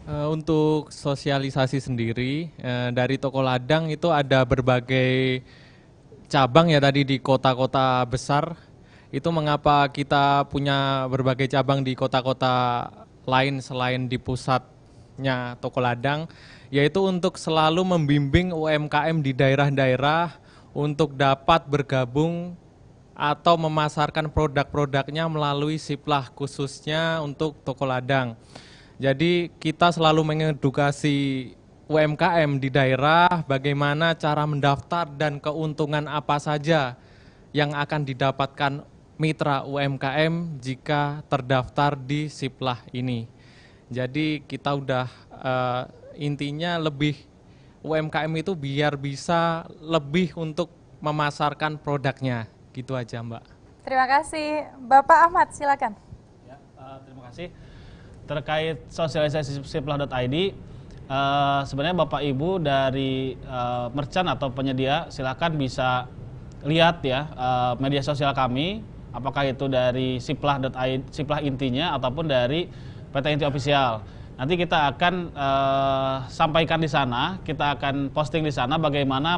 Untuk sosialisasi sendiri, dari toko ladang itu ada berbagai cabang ya tadi di kota-kota besar. Itu mengapa kita punya berbagai cabang di kota-kota lain selain di pusatnya toko ladang, yaitu untuk selalu membimbing UMKM di daerah-daerah untuk dapat bergabung atau memasarkan produk-produknya melalui Siplah khususnya untuk toko ladang. Jadi kita selalu mengedukasi UMKM di daerah bagaimana cara mendaftar dan keuntungan apa saja yang akan didapatkan mitra UMKM jika terdaftar di Siplah ini. Jadi kita udah intinya lebih UMKM itu biar bisa lebih untuk memasarkan produknya, gitu aja Mbak. Terima kasih. Bapak Ahmad, silakan. Ya, terima kasih. Terkait sosialisasi siplah.id, sebenarnya Bapak Ibu dari merchant atau penyedia silakan bisa lihat ya media sosial kami, apakah itu dari siplah.id, Siplah intinya ataupun dari PT Inti Official. Nanti kita akan sampaikan di sana, kita akan posting di sana bagaimana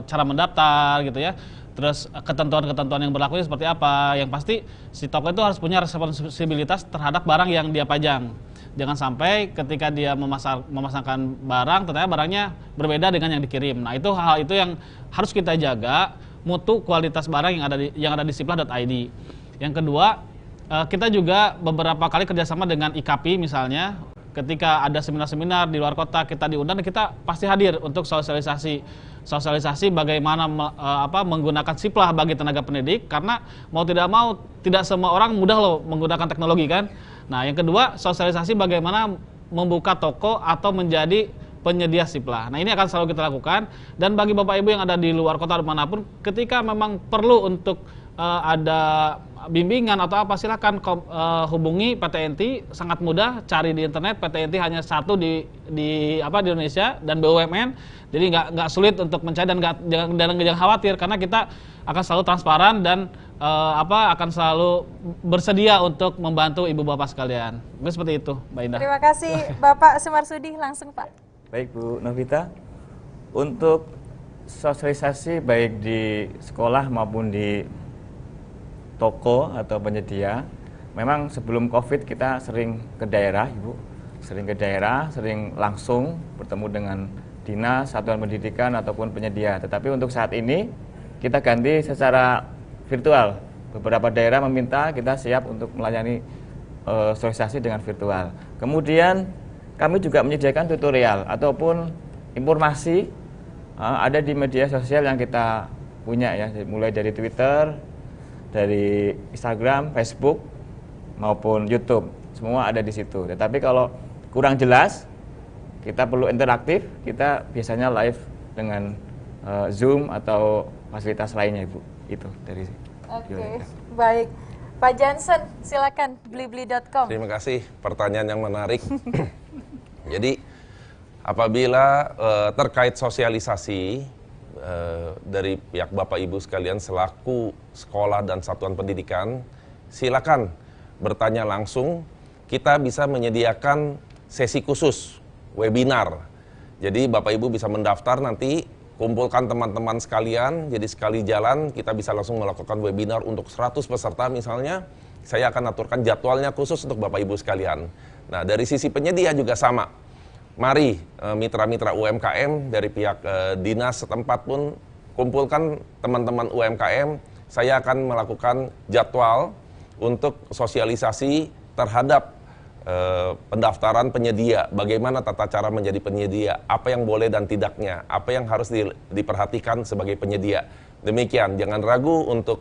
cara mendaftar gitu ya. Terus ketentuan-ketentuan yang berlaku seperti apa. Yang pasti si toko itu harus punya responsibilitas terhadap barang yang dia pajang. Jangan sampai ketika dia memasangkan barang, ternyata barangnya berbeda dengan yang dikirim. Nah, itu hal itu yang harus kita jaga, mutu kualitas barang yang ada di siplah.id. Yang kedua, kita juga beberapa kali kerjasama dengan IKAPI misalnya. Ketika ada seminar-seminar di luar kota, kita diundang, kita pasti hadir untuk sosialisasi bagaimana menggunakan Siplah bagi tenaga pendidik, karena mau tidak semua orang mudah loh menggunakan teknologi kan. Nah, yang kedua, sosialisasi bagaimana membuka toko atau menjadi penyedia Siplah. Nah, ini akan selalu kita lakukan, dan bagi Bapak Ibu yang ada di luar kota dimanapun, ketika memang perlu untuk ada bimbingan atau apa, silakan hubungi PT Inti, sangat mudah, cari di internet. PT Inti hanya satu di Indonesia dan BUMN, jadi nggak sulit untuk mencari, dan jangan khawatir karena kita akan selalu transparan dan akan selalu bersedia untuk membantu ibu bapak sekalian. Mungkin seperti itu, Mbak Indah. Terima kasih Bapak Sumarsudi, langsung Pak. Baik Bu Novita, untuk sosialisasi baik di sekolah maupun di toko atau penyedia, memang sebelum COVID kita sering ke daerah, Ibu, sering langsung bertemu dengan dinas, satuan pendidikan ataupun penyedia. Tetapi untuk saat ini kita ganti secara virtual. Beberapa daerah meminta kita siap untuk melayani sosialisasi dengan virtual. Kemudian kami juga menyediakan tutorial ataupun informasi ada di media sosial yang kita punya ya, mulai dari Twitter, dari Instagram, Facebook, maupun YouTube, semua ada di situ. Tetapi kalau kurang jelas, kita perlu interaktif, kita biasanya live dengan Zoom atau fasilitas lainnya, Ibu. Itu dari Oke, baik. Pak Jansen, silakan, blibli.com. Terima kasih, pertanyaan yang menarik. Jadi, apabila terkait sosialisasi, dari pihak Bapak Ibu sekalian selaku sekolah dan satuan pendidikan, silakan bertanya langsung. Kita bisa menyediakan sesi khusus, webinar. Jadi Bapak Ibu bisa mendaftar nanti, kumpulkan teman-teman sekalian, jadi sekali jalan kita bisa langsung melakukan webinar untuk 100 peserta misalnya. Saya akan aturkan jadwalnya khusus untuk Bapak Ibu sekalian. Nah, dari sisi penyedia juga sama. Mari mitra-mitra UMKM dari pihak dinas setempat pun kumpulkan teman-teman UMKM, saya akan melakukan jadwal untuk sosialisasi terhadap pendaftaran penyedia, bagaimana tata cara menjadi penyedia, apa yang boleh dan tidaknya, apa yang harus diperhatikan sebagai penyedia. Demikian, jangan ragu untuk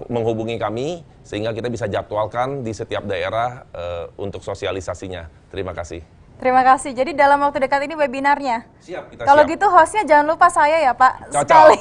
menghubungi kami sehingga kita bisa jadwalkan di setiap daerah untuk sosialisasinya. Terima kasih. Terima kasih. Jadi dalam waktu dekat ini webinarnya. Siap, kita Kalau siap. gitu hostnya jangan lupa saya ya Pak. Cocok. Sekali.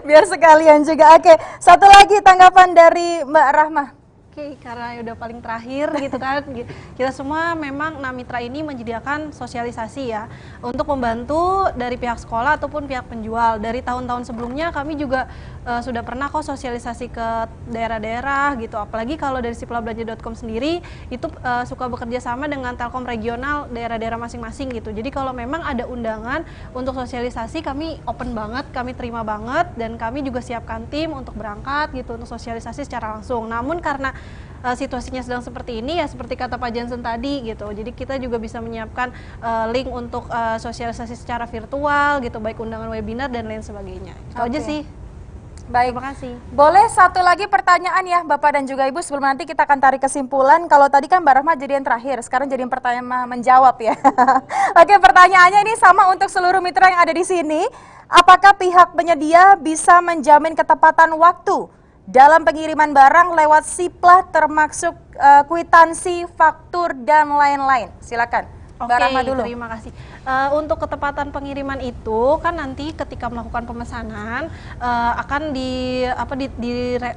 Biar sekalian juga. Oke, satu lagi tanggapan dari Mbak Rahma. Oke, karena udah paling terakhir gitu kan, kita semua memang Namitra ini menyediakan sosialisasi ya untuk membantu dari pihak sekolah ataupun pihak penjual. Dari tahun-tahun sebelumnya kami juga sudah pernah kok sosialisasi ke daerah-daerah gitu. Apalagi kalau dari siplabelanja.com sendiri itu suka bekerja sama dengan Telkom regional daerah-daerah masing-masing gitu. Jadi kalau memang ada undangan untuk sosialisasi, kami open banget, kami terima banget, dan kami juga siapkan tim untuk berangkat gitu untuk sosialisasi secara langsung. Namun karena situasinya sedang seperti ini ya, seperti kata Pak Jansen tadi gitu, jadi kita juga bisa menyiapkan link untuk sosialisasi secara virtual gitu, baik undangan webinar dan lain sebagainya. Itu aja sih. Baik, terima kasih. Boleh satu lagi pertanyaan ya Bapak dan juga Ibu sebelum nanti kita akan tarik kesimpulan. Kalau tadi kan Mbak Rahma jadi yang terakhir, sekarang jadi yang pertanyaan menjawab ya. Oke, pertanyaannya ini sama untuk seluruh mitra yang ada di sini. Apakah pihak penyedia bisa menjamin ketepatan waktu dalam pengiriman barang lewat Siplah termasuk kwitansi, faktur, dan lain-lain? Silakan. Mbak Rahma dulu. Terima kasih. Untuk ketepatan pengiriman itu kan nanti ketika melakukan pemesanan akan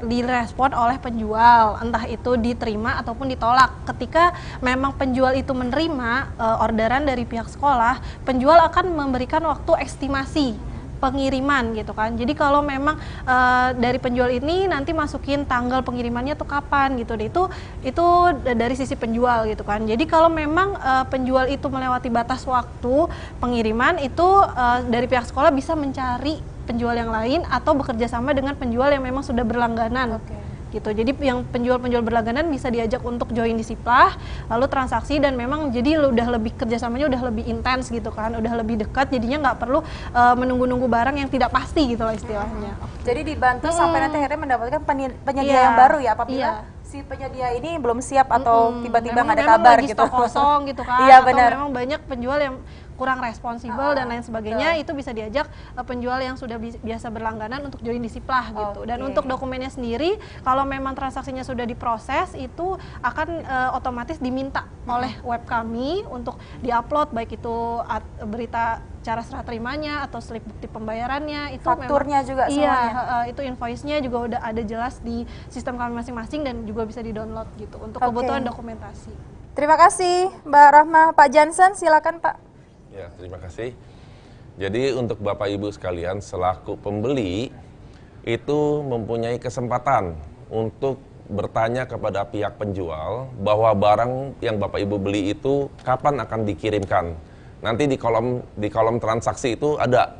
direspon oleh penjual, entah itu diterima ataupun ditolak. Ketika memang penjual itu menerima orderan dari pihak sekolah, penjual akan memberikan waktu estimasi pengiriman gitu kan. Jadi kalau memang dari penjual ini nanti masukin tanggal pengirimannya tuh kapan gitu deh. Itu dari sisi penjual gitu kan. Jadi kalau memang penjual itu melewati batas waktu pengiriman itu dari pihak sekolah bisa mencari penjual yang lain atau bekerja sama dengan penjual yang memang sudah berlangganan. Gitu. Jadi yang penjual-penjual berlangganan bisa diajak untuk join di Siplah, lalu transaksi, dan memang jadi udah lebih kerjasamanya udah lebih intens gitu kan, udah lebih dekat, jadinya nggak perlu menunggu-nunggu barang yang tidak pasti gitu lah istilahnya. Jadi dibantu sampai nanti akhirnya mendapatkan penyedia yang baru ya apabila si penyedia ini belum siap atau tiba-tiba nggak ada kabar lagi gitu. stok kosong gitu kan. Iya atau benar. memang banyak penjual yang kurang responsibel dan lain sebagainya, itu bisa diajak penjual yang sudah biasa berlangganan untuk join di Siplah gitu. Dan untuk dokumennya sendiri, kalau memang transaksinya sudah diproses, itu akan otomatis diminta oleh web kami untuk diupload, baik itu berita cara serah terimanya atau slip bukti pembayarannya, itu fakturnya memang, juga semuanya. Itu invoice-nya juga udah ada jelas di sistem kami masing-masing dan juga bisa di-download gitu untuk kebutuhan dokumentasi. Terima kasih Mbak Rahma. Pak Jansen silakan Pak. Ya, terima kasih. Jadi untuk Bapak Ibu sekalian, selaku pembeli itu mempunyai kesempatan untuk bertanya kepada pihak penjual bahwa barang yang Bapak Ibu beli itu kapan akan dikirimkan. Nanti di kolom transaksi itu ada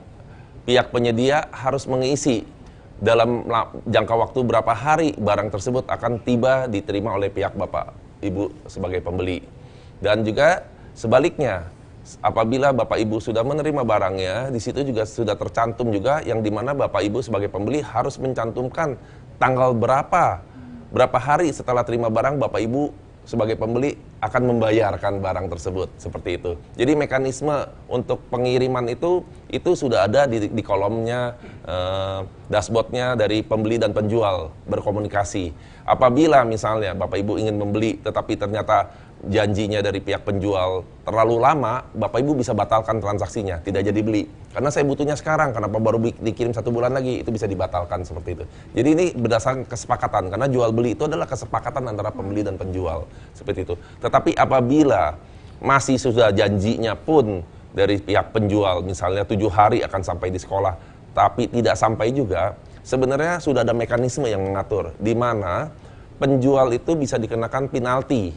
pihak penyedia harus mengisi dalam jangka waktu berapa hari barang tersebut akan tiba diterima oleh pihak Bapak Ibu sebagai pembeli. Dan juga sebaliknya, apabila Bapak Ibu sudah menerima barangnya, di situ juga sudah tercantum juga yang dimana Bapak Ibu sebagai pembeli harus mencantumkan tanggal berapa hari setelah terima barang Bapak Ibu sebagai pembeli akan membayarkan barang tersebut, seperti itu. Jadi mekanisme untuk pengiriman itu sudah ada di kolomnya, dashboardnya dari pembeli dan penjual berkomunikasi. Apabila misalnya Bapak Ibu ingin membeli tetapi ternyata janjinya dari pihak penjual terlalu lama, Bapak Ibu bisa batalkan transaksinya, tidak jadi beli. Karena saya butuhnya sekarang, kenapa baru dikirim 1 bulan lagi, itu bisa dibatalkan seperti itu. Jadi ini berdasarkan kesepakatan, karena jual beli itu adalah kesepakatan antara pembeli dan penjual, seperti itu. Tetapi apabila masih sudah janjinya pun dari pihak penjual, misalnya 7 hari akan sampai di sekolah, tapi tidak sampai juga, sebenarnya sudah ada mekanisme yang mengatur, di mana penjual itu bisa dikenakan penalti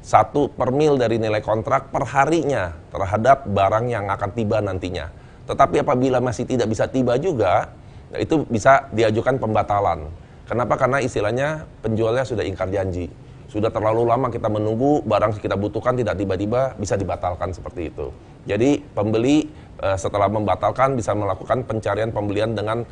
1 per mil dari nilai kontrak per harinya terhadap barang yang akan tiba nantinya. Tetapi apabila masih tidak bisa tiba juga, itu bisa diajukan pembatalan. Kenapa? Karena istilahnya penjualnya sudah ingkar janji. Sudah terlalu lama kita menunggu, barang kita butuhkan tidak tiba-tiba, bisa dibatalkan seperti itu. Jadi pembeli setelah membatalkan bisa melakukan pencarian pembelian dengan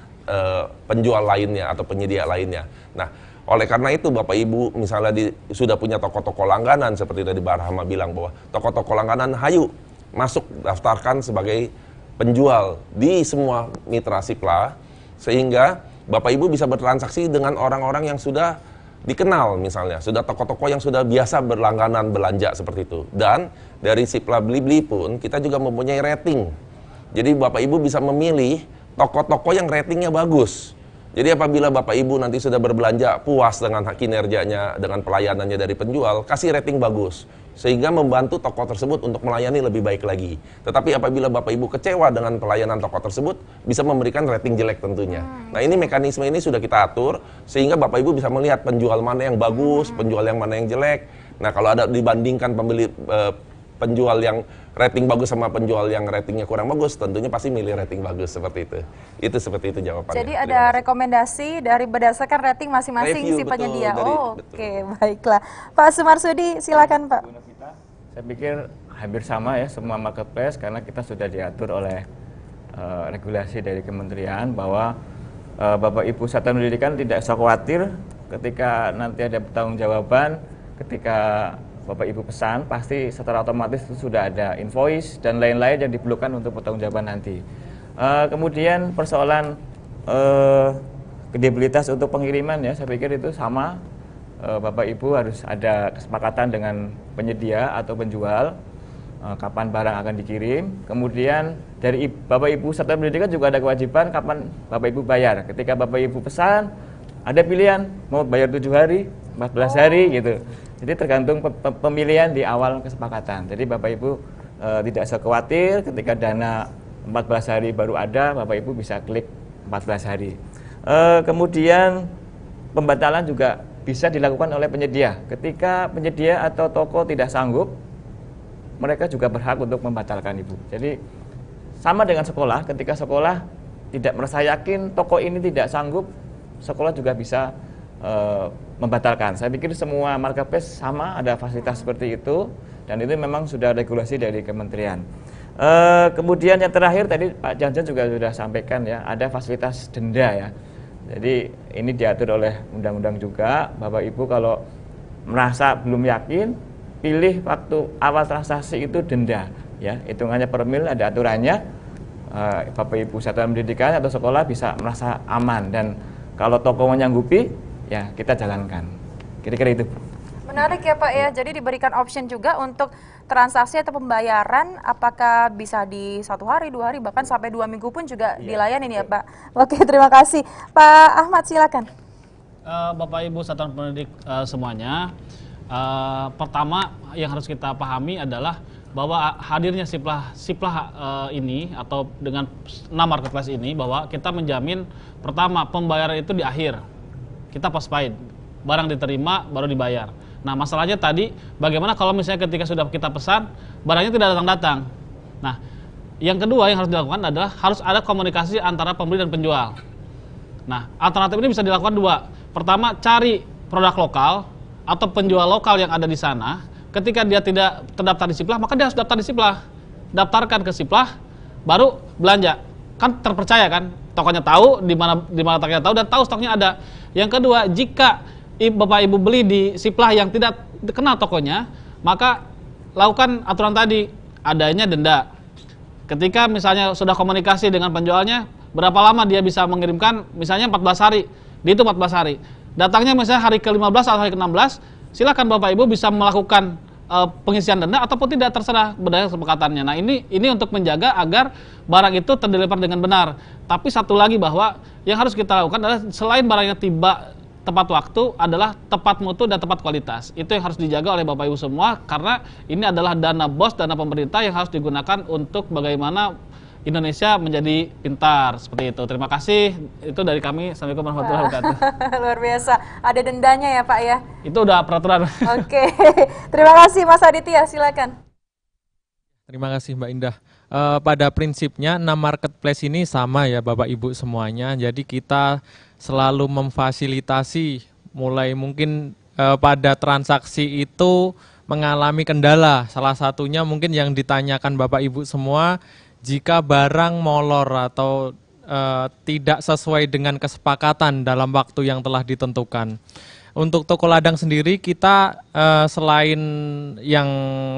penjual lainnya atau penyedia lainnya. Nah, oleh karena itu Bapak Ibu misalnya sudah punya toko-toko langganan seperti tadi Mbak Rahma bilang bahwa toko-toko langganan hayu masuk daftarkan sebagai penjual di semua mitra Sipla sehingga Bapak Ibu bisa bertransaksi dengan orang-orang yang sudah dikenal misalnya, sudah toko-toko yang sudah biasa berlangganan belanja seperti itu. Dan dari Sipla Blibli pun kita juga mempunyai rating. Jadi Bapak Ibu bisa memilih toko-toko yang ratingnya bagus. Jadi apabila Bapak Ibu nanti sudah berbelanja puas dengan kinerjanya, dengan pelayanannya dari penjual, kasih rating bagus. Sehingga membantu toko tersebut untuk melayani lebih baik lagi. Tetapi apabila Bapak Ibu kecewa dengan pelayanan toko tersebut, bisa memberikan rating jelek tentunya. Nah ini mekanisme ini sudah kita atur, sehingga Bapak Ibu bisa melihat penjual mana yang bagus, penjual yang mana yang jelek. Nah kalau ada dibandingkan penjual yang rating bagus sama penjual yang ratingnya kurang bagus, tentunya pasti milih rating bagus seperti itu. Itu seperti itu jawabannya. Jadi ada rekomendasi dari berdasarkan rating masing-masing si penyedia. Oke, baiklah. Pak Sumarsudi, silakan Pak. Saya pikir hampir sama ya semua marketplace karena kita sudah diatur oleh regulasi dari kementerian bahwa Bapak Ibu Satuan Pendidikan tidak usah khawatir ketika nanti ada pertanggungjawaban ketika Bapak Ibu pesan, pasti secara otomatis itu sudah ada invoice dan lain-lain yang diperlukan untuk pertanggungjawaban nanti. Kemudian persoalan kredibilitas untuk pengiriman ya, saya pikir itu sama. Bapak Ibu harus ada kesepakatan dengan penyedia atau penjual kapan barang akan dikirim. Kemudian dari Bapak Ibu Satuan Pendidikan juga ada kewajiban kapan Bapak Ibu bayar. Ketika Bapak Ibu pesan, ada pilihan mau bayar 7 hari, 14 hari gitu. Jadi tergantung pemilihan di awal kesepakatan. Jadi Bapak Ibu tidak usah khawatir ketika dana 14 hari baru ada, Bapak Ibu bisa klik 14 hari. Kemudian pembatalan juga bisa dilakukan oleh penyedia. Ketika penyedia atau toko tidak sanggup, mereka juga berhak untuk membatalkan Ibu. Jadi sama dengan sekolah, ketika sekolah tidak merasa yakin toko ini tidak sanggup, sekolah juga bisa membatalkan. Saya pikir semua marketplace sama, ada fasilitas seperti itu, dan itu memang sudah regulasi dari kementerian. Kemudian yang terakhir tadi Pak Jansen juga sudah sampaikan ya, ada fasilitas denda ya. Jadi ini diatur oleh undang-undang juga, Bapak Ibu kalau merasa belum yakin, pilih waktu awal transaksi itu denda ya, hitungannya per mil, ada aturannya. Bapak Ibu Satuan Pendidikan atau sekolah bisa merasa aman, dan kalau toko menyanggupi ya kita jalankan. Kira-kira itu. Menarik ya Pak ya, jadi diberikan option juga untuk transaksi atau pembayaran, apakah bisa di 1 hari, 2 hari, bahkan sampai 2 minggu pun juga dilayani ya Pak. Oke, terima kasih. Pak Ahmad silakan. Bapak Ibu Satuan Pendidik semuanya, pertama yang harus kita pahami adalah bahwa hadirnya Siplah ini atau dengan 6 marketplace ini, bahwa kita menjamin pertama pembayaran itu di akhir. Kita postpaid, barang diterima baru dibayar. Nah masalahnya tadi bagaimana kalau misalnya ketika sudah kita pesan barangnya tidak datang-datang. Nah yang kedua yang harus dilakukan adalah harus ada komunikasi antara pembeli dan penjual. Nah alternatif ini bisa dilakukan 2. Pertama, cari produk lokal atau penjual lokal yang ada di sana. Ketika dia tidak terdaftar di Siplah, maka dia harus daftar di Siplah. Daftarkan ke Siplah, baru belanja. Kan terpercaya kan, tokonya tahu, di mana tokonya tahu, dan tahu stoknya ada. Yang kedua, jika Bapak Ibu beli di Siplah yang tidak dikenal tokonya, maka lakukan aturan tadi, adanya denda. Ketika misalnya sudah komunikasi dengan penjualnya, berapa lama dia bisa mengirimkan, misalnya 14 hari, dihitung 14 hari. Datangnya misalnya hari ke-15 atau hari ke-16, silakan Bapak Ibu bisa melakukan pengisian denda ataupun tidak, terserah berdasarkan kesepakatannya. Nah ini untuk menjaga agar barang itu terdeliver dengan benar. Tapi satu lagi bahwa yang harus kita lakukan adalah selain barangnya tiba tepat waktu, adalah tepat mutu dan tepat kualitas. Itu yang harus dijaga oleh Bapak Ibu semua, karena ini adalah dana BOS, dana pemerintah yang harus digunakan untuk bagaimana Indonesia menjadi pintar, seperti itu. Terima kasih, itu dari kami. Assalamualaikum warahmatullahi wabarakatuh. Luar biasa, ada dendanya ya Pak ya? Itu udah peraturan. Oke, terima kasih Mas Aditya, silakan. Terima kasih Mbak Indah. Pada prinsipnya 6 marketplace ini sama ya Bapak Ibu semuanya, jadi kita selalu memfasilitasi, mulai mungkin pada transaksi itu mengalami kendala. Salah satunya mungkin yang ditanyakan Bapak Ibu semua, jika barang molor atau tidak sesuai dengan kesepakatan dalam waktu yang telah ditentukan. Untuk toko ladang sendiri kita selain yang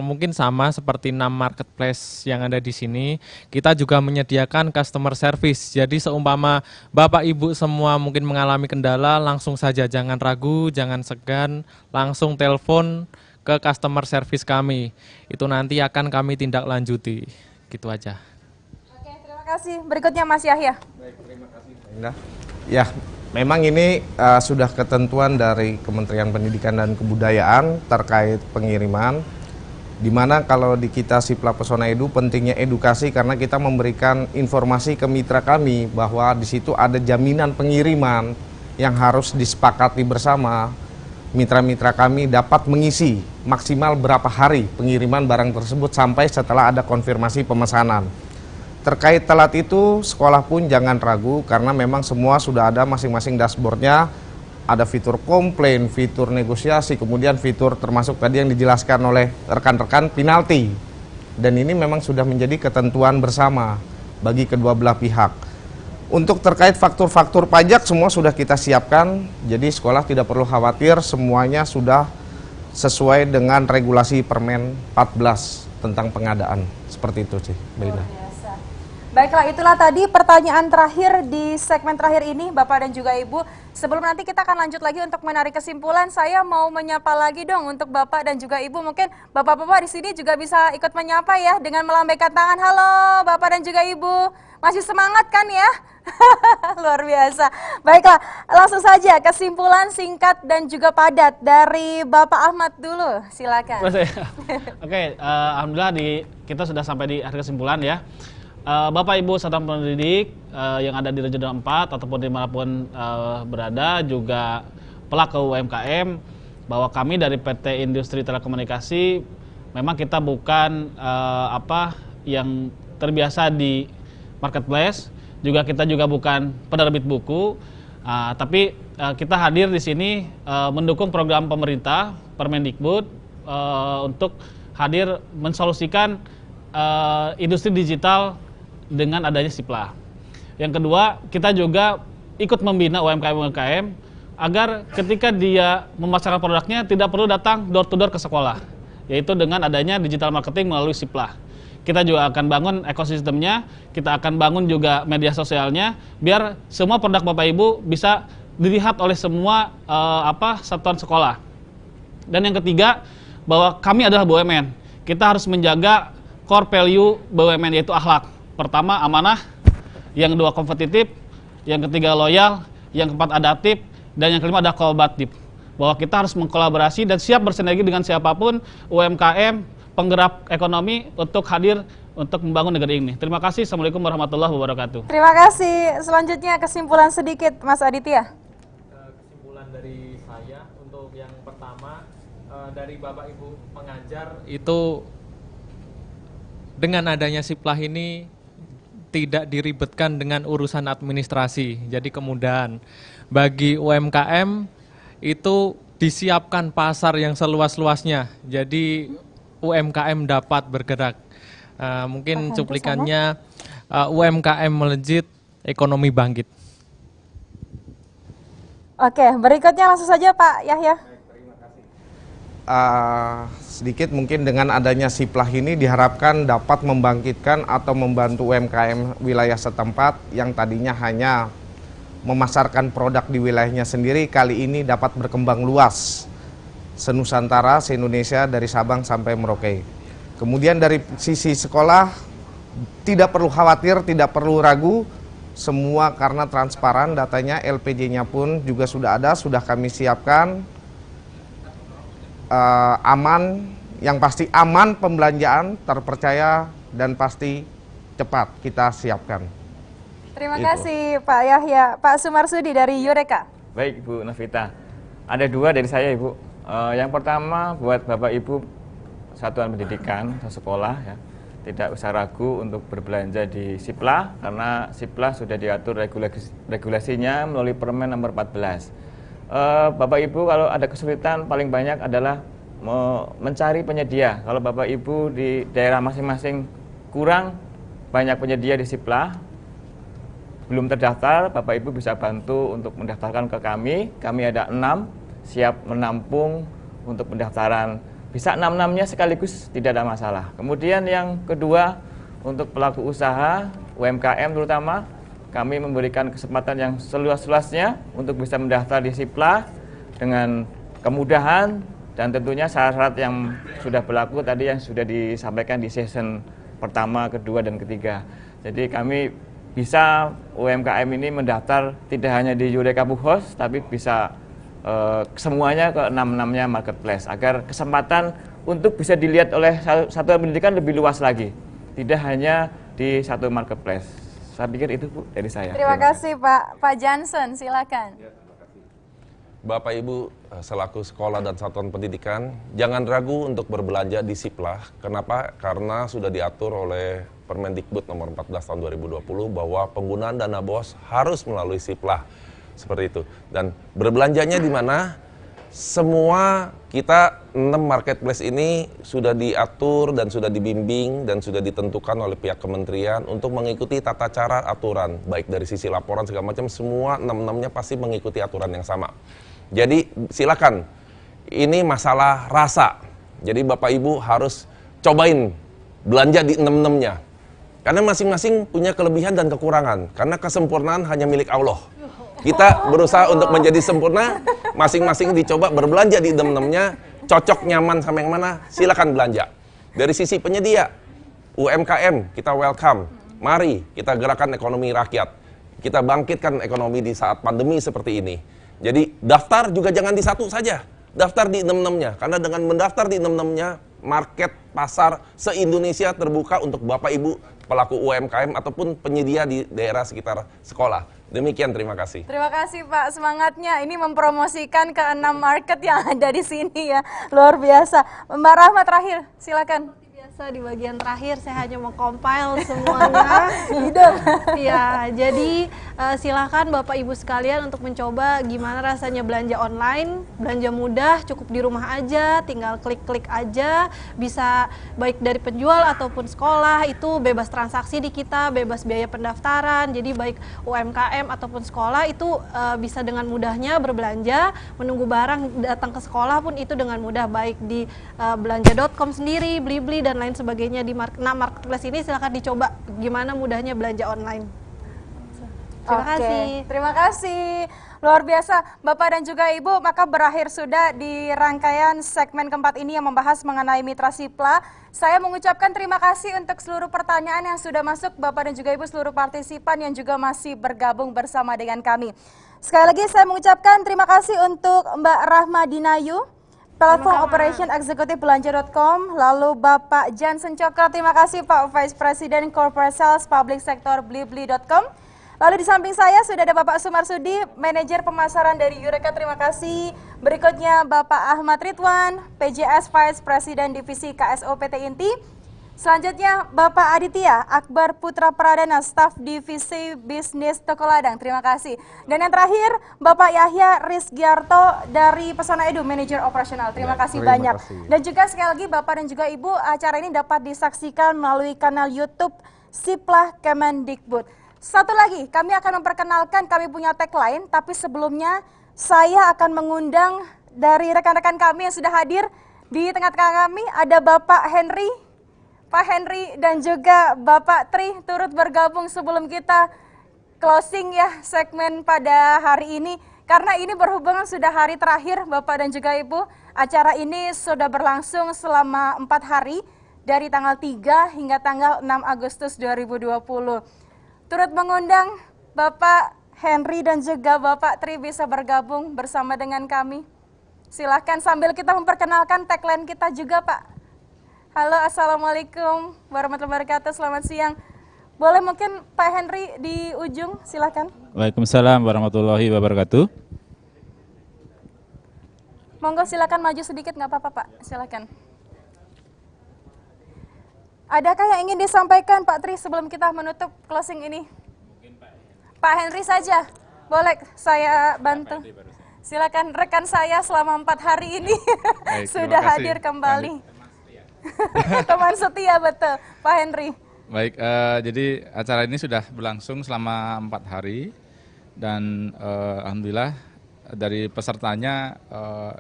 mungkin sama seperti 6 marketplace yang ada di sini, kita juga menyediakan customer service. Jadi seumpama Bapak Ibu semua mungkin mengalami kendala, langsung saja jangan ragu, jangan segan, langsung telepon ke customer service kami. Itu nanti akan kami tindak lanjuti. Gitu aja. Oke, terima kasih. Berikutnya Mas Yahya. Baik, terima kasih Indah. Ya, memang ini sudah ketentuan dari Kementerian Pendidikan dan Kebudayaan terkait pengiriman, di mana kalau di kita Sipla Pesona Edu pentingnya edukasi karena kita memberikan informasi ke mitra kami bahwa di situ ada jaminan pengiriman yang harus disepakati bersama. Mitra-mitra kami dapat mengisi maksimal berapa hari pengiriman barang tersebut sampai setelah ada konfirmasi pemesanan. Terkait telat itu, sekolah pun jangan ragu karena memang semua sudah ada masing-masing dashboardnya. Ada fitur komplain, fitur negosiasi, kemudian fitur termasuk tadi yang dijelaskan oleh rekan-rekan penalti. Dan ini memang sudah menjadi ketentuan bersama bagi kedua belah pihak. Untuk terkait faktur-faktur pajak semua sudah kita siapkan, jadi sekolah tidak perlu khawatir, semuanya sudah sesuai dengan regulasi Permen 14 tentang pengadaan. Seperti itu sih, Mbak Ina. Baiklah, itulah tadi pertanyaan terakhir di segmen terakhir ini, Bapak dan juga Ibu. Sebelum nanti kita akan lanjut lagi untuk menarik kesimpulan, saya mau menyapa lagi dong untuk Bapak dan juga Ibu. Mungkin Bapak-bapak di sini juga bisa ikut menyapa ya dengan melambaikan tangan. Halo Bapak dan juga Ibu, masih semangat kan ya? Luar biasa. Baiklah, langsung saja kesimpulan singkat dan juga padat dari Bapak Ahmad dulu, silakan. Oke, alhamdulillah kita sudah sampai di akhir kesimpulan ya. Bapak Ibu satuan pendidik yang ada di Regional 4 ataupun dimanapun berada, juga pelaku UMKM, bahwa kami dari PT Industri Telekomunikasi memang kita bukan yang terbiasa di marketplace, juga kita juga bukan penerbit buku, tapi kita hadir di sini mendukung program pemerintah Permendikbud untuk hadir mensolusikan industri digital dengan adanya Sipla. Yang kedua, kita juga ikut membina UMKM-UMKM agar ketika dia memasarkan produknya tidak perlu datang door to door ke sekolah, yaitu dengan adanya digital marketing melalui Sipla. Kita juga akan bangun ekosistemnya, kita akan bangun juga media sosialnya, biar semua produk Bapak Ibu bisa dilihat oleh semua satuan sekolah. Dan yang ketiga, bahwa kami adalah BUMN. Kita harus menjaga core value BUMN, yaitu akhlak. Pertama, amanah. Yang kedua, kompetitif. Yang ketiga, loyal. Yang keempat, adaptif. Dan yang kelima adalah kolaboratif. Bahwa kita harus mengkolaborasi dan siap bersinergi dengan siapapun UMKM, penggerak ekonomi untuk hadir untuk membangun negeri ini. Terima kasih. Assalamualaikum warahmatullahi wabarakatuh. Terima kasih. Selanjutnya kesimpulan sedikit, Mas Aditya. Kesimpulan dari saya untuk yang pertama, dari Bapak Ibu pengajar itu dengan adanya Siplah ini tidak diribetkan dengan urusan administrasi. Jadi kemudahan bagi UMKM itu disiapkan pasar yang seluas-luasnya. Jadi UMKM dapat bergerak. Mungkin cuplikannya UMKM melejit, ekonomi bangkit. Oke, berikutnya langsung saja Pak Yahya. Sedikit mungkin dengan adanya Siplah ini diharapkan dapat membangkitkan atau membantu UMKM wilayah setempat yang tadinya hanya memasarkan produk di wilayahnya sendiri, kali ini dapat berkembang luas senusantara, se-Indonesia, dari Sabang sampai Merauke. Kemudian dari sisi sekolah tidak perlu khawatir, tidak perlu ragu, semua karena transparan datanya, LPJ-nya pun juga sudah ada, sudah kami siapkan. Aman, yang pasti aman pembelanjaan, terpercaya dan pasti cepat kita siapkan. Terima kasih Pak Yahya. Pak Sumarsudi dari Yureka. Baik Bu Novita, ada dua dari saya Ibu. Yang pertama buat Bapak Ibu satuan pendidikan atau sekolah ya, tidak usah ragu untuk berbelanja di Siplah karena Siplah sudah diatur regulasinya melalui Permen nomor 14. Bapak Ibu kalau ada kesulitan paling banyak adalah mencari penyedia. Kalau Bapak Ibu di daerah masing-masing kurang, banyak penyedia di Sipla. Belum terdaftar, Bapak Ibu bisa bantu untuk mendaftarkan ke kami. Kami ada 6, siap menampung untuk pendaftaran. Bisa 6-6-nya sekaligus, tidak ada masalah. Kemudian yang kedua, untuk pelaku usaha, UMKM terutama, kami memberikan kesempatan yang seluas-luasnya untuk bisa mendaftar di Sipla dengan kemudahan dan tentunya syarat-syarat yang sudah berlaku tadi yang sudah disampaikan di season pertama, kedua, dan ketiga. Jadi kami bisa UMKM ini mendaftar tidak hanya di Eureka Bukhos, tapi bisa semuanya ke 6-6-nya marketplace agar kesempatan untuk bisa dilihat oleh satuan pendidikan lebih luas lagi, tidak hanya di satu marketplace. Saya pikir itu Bu dari saya. Terima kasih Pak Johnson, silakan. Bapak Ibu selaku sekolah dan satuan pendidikan, jangan ragu untuk berbelanja di Sipla. Kenapa? Karena sudah diatur oleh Permendikbud nomor 14 tahun 2020 bahwa penggunaan dana BOS harus melalui Sipla. Seperti itu. Dan berbelanjanya di mana? Semua kita 6 marketplace ini sudah diatur dan sudah dibimbing dan sudah ditentukan oleh pihak kementerian untuk mengikuti tata cara aturan. Baik dari sisi laporan segala macam, semua 6-6-nya pasti mengikuti aturan yang sama. Jadi silakan, ini masalah rasa. Jadi Bapak Ibu harus cobain belanja di 6-6-nya. Karena masing-masing punya kelebihan dan kekurangan. Karena kesempurnaan hanya milik Allah. Kita berusaha untuk menjadi sempurna, masing-masing dicoba berbelanja di 6-6-nya, cocok nyaman sama yang mana, silakan belanja. Dari sisi penyedia, UMKM kita welcome. Mari kita gerakan ekonomi rakyat. Kita bangkitkan ekonomi di saat pandemi seperti ini. Jadi daftar juga jangan di satu saja, daftar di 6-6-nya. Karena dengan mendaftar di 6-6-nya, market pasar se-Indonesia terbuka untuk Bapak Ibu pelaku UMKM ataupun penyedia di daerah sekitar sekolah. Demikian, terima kasih. Terima kasih Pak, semangatnya ini mempromosikan ke 6 market yang ada di sini ya, luar biasa. Mbak Rahma terakhir, silakan. Biasa di bagian terakhir saya hanya mau compile semuanya. Ya, jadi silakan Bapak Ibu sekalian untuk mencoba gimana rasanya belanja online, belanja mudah, cukup di rumah aja, tinggal klik-klik aja, bisa baik dari penjual ataupun sekolah, itu bebas transaksi di kita, bebas biaya pendaftaran. Jadi baik UMKM ataupun sekolah itu bisa dengan mudahnya berbelanja, menunggu barang datang ke sekolah pun itu dengan mudah, baik di belanja.com sendiri, Blibli dan lain sebagainya di marketplace ini. Silakan dicoba gimana mudahnya belanja online. Terima kasih. Terima kasih. Luar biasa Bapak dan juga Ibu, maka berakhir sudah di rangkaian segmen keempat ini yang membahas mengenai Mitra Sipla. Saya mengucapkan terima kasih untuk seluruh pertanyaan yang sudah masuk, Bapak dan juga Ibu, seluruh partisipan yang juga masih bergabung bersama dengan kami. Sekali lagi saya mengucapkan terima kasih untuk Mbak Rahma Dinayu, Platform Operation Executive Belanja.com, lalu Bapak Johnson Cokro, terima kasih Pak Vice President Corporate Sales Public Sector Blibli.com. Lalu di samping saya sudah ada Bapak Sumarsudi, Manajer Pemasaran dari Eureka, terima kasih. Berikutnya Bapak Ahmad Ridwan, PJS Vice President Divisi KSO PT Inti. Selanjutnya Bapak Aditya Akbar Putra Pradana, Staf Divisi Bisnis Toko Ladang, terima kasih. Dan yang terakhir Bapak Yahya Rizgyarto dari Pesona Edu, Manajer Operasional, terima kasih banyak. Dan juga sekali lagi Bapak dan juga Ibu, acara ini dapat disaksikan melalui kanal YouTube Sipla Kemendikbud. Satu lagi, kami akan memperkenalkan, kami punya tagline, tapi sebelumnya saya akan mengundang dari rekan-rekan kami yang sudah hadir. Di tengah-tengah kami ada Bapak Henry, Pak Henry dan juga Bapak Tri turut bergabung sebelum kita closing ya segmen pada hari ini. Karena ini berhubungan sudah hari terakhir Bapak dan juga Ibu, acara ini sudah berlangsung selama 4 hari dari tanggal 3 hingga tanggal 6 Agustus 2020. Turut mengundang Bapak Henry dan juga Bapak Tri bisa bergabung bersama dengan kami. Silahkan sambil kita memperkenalkan tagline kita juga Pak. Halo, Assalamualaikum warahmatullahi wabarakatuh, selamat siang. Boleh mungkin Pak Henry di ujung, silahkan. Waalaikumsalam warahmatullahi wabarakatuh. Monggo silakan maju sedikit, nggak apa-apa Pak, silakan. Adakah yang ingin disampaikan Pak Tri sebelum kita menutup closing ini? Pak Henry saja, boleh saya bantu. Silakan, rekan saya selama 4 hari ini sudah hadir kembali. Teman setia betul, Pak Henry. Baik, jadi acara ini sudah berlangsung selama 4 hari dan alhamdulillah dari pesertanya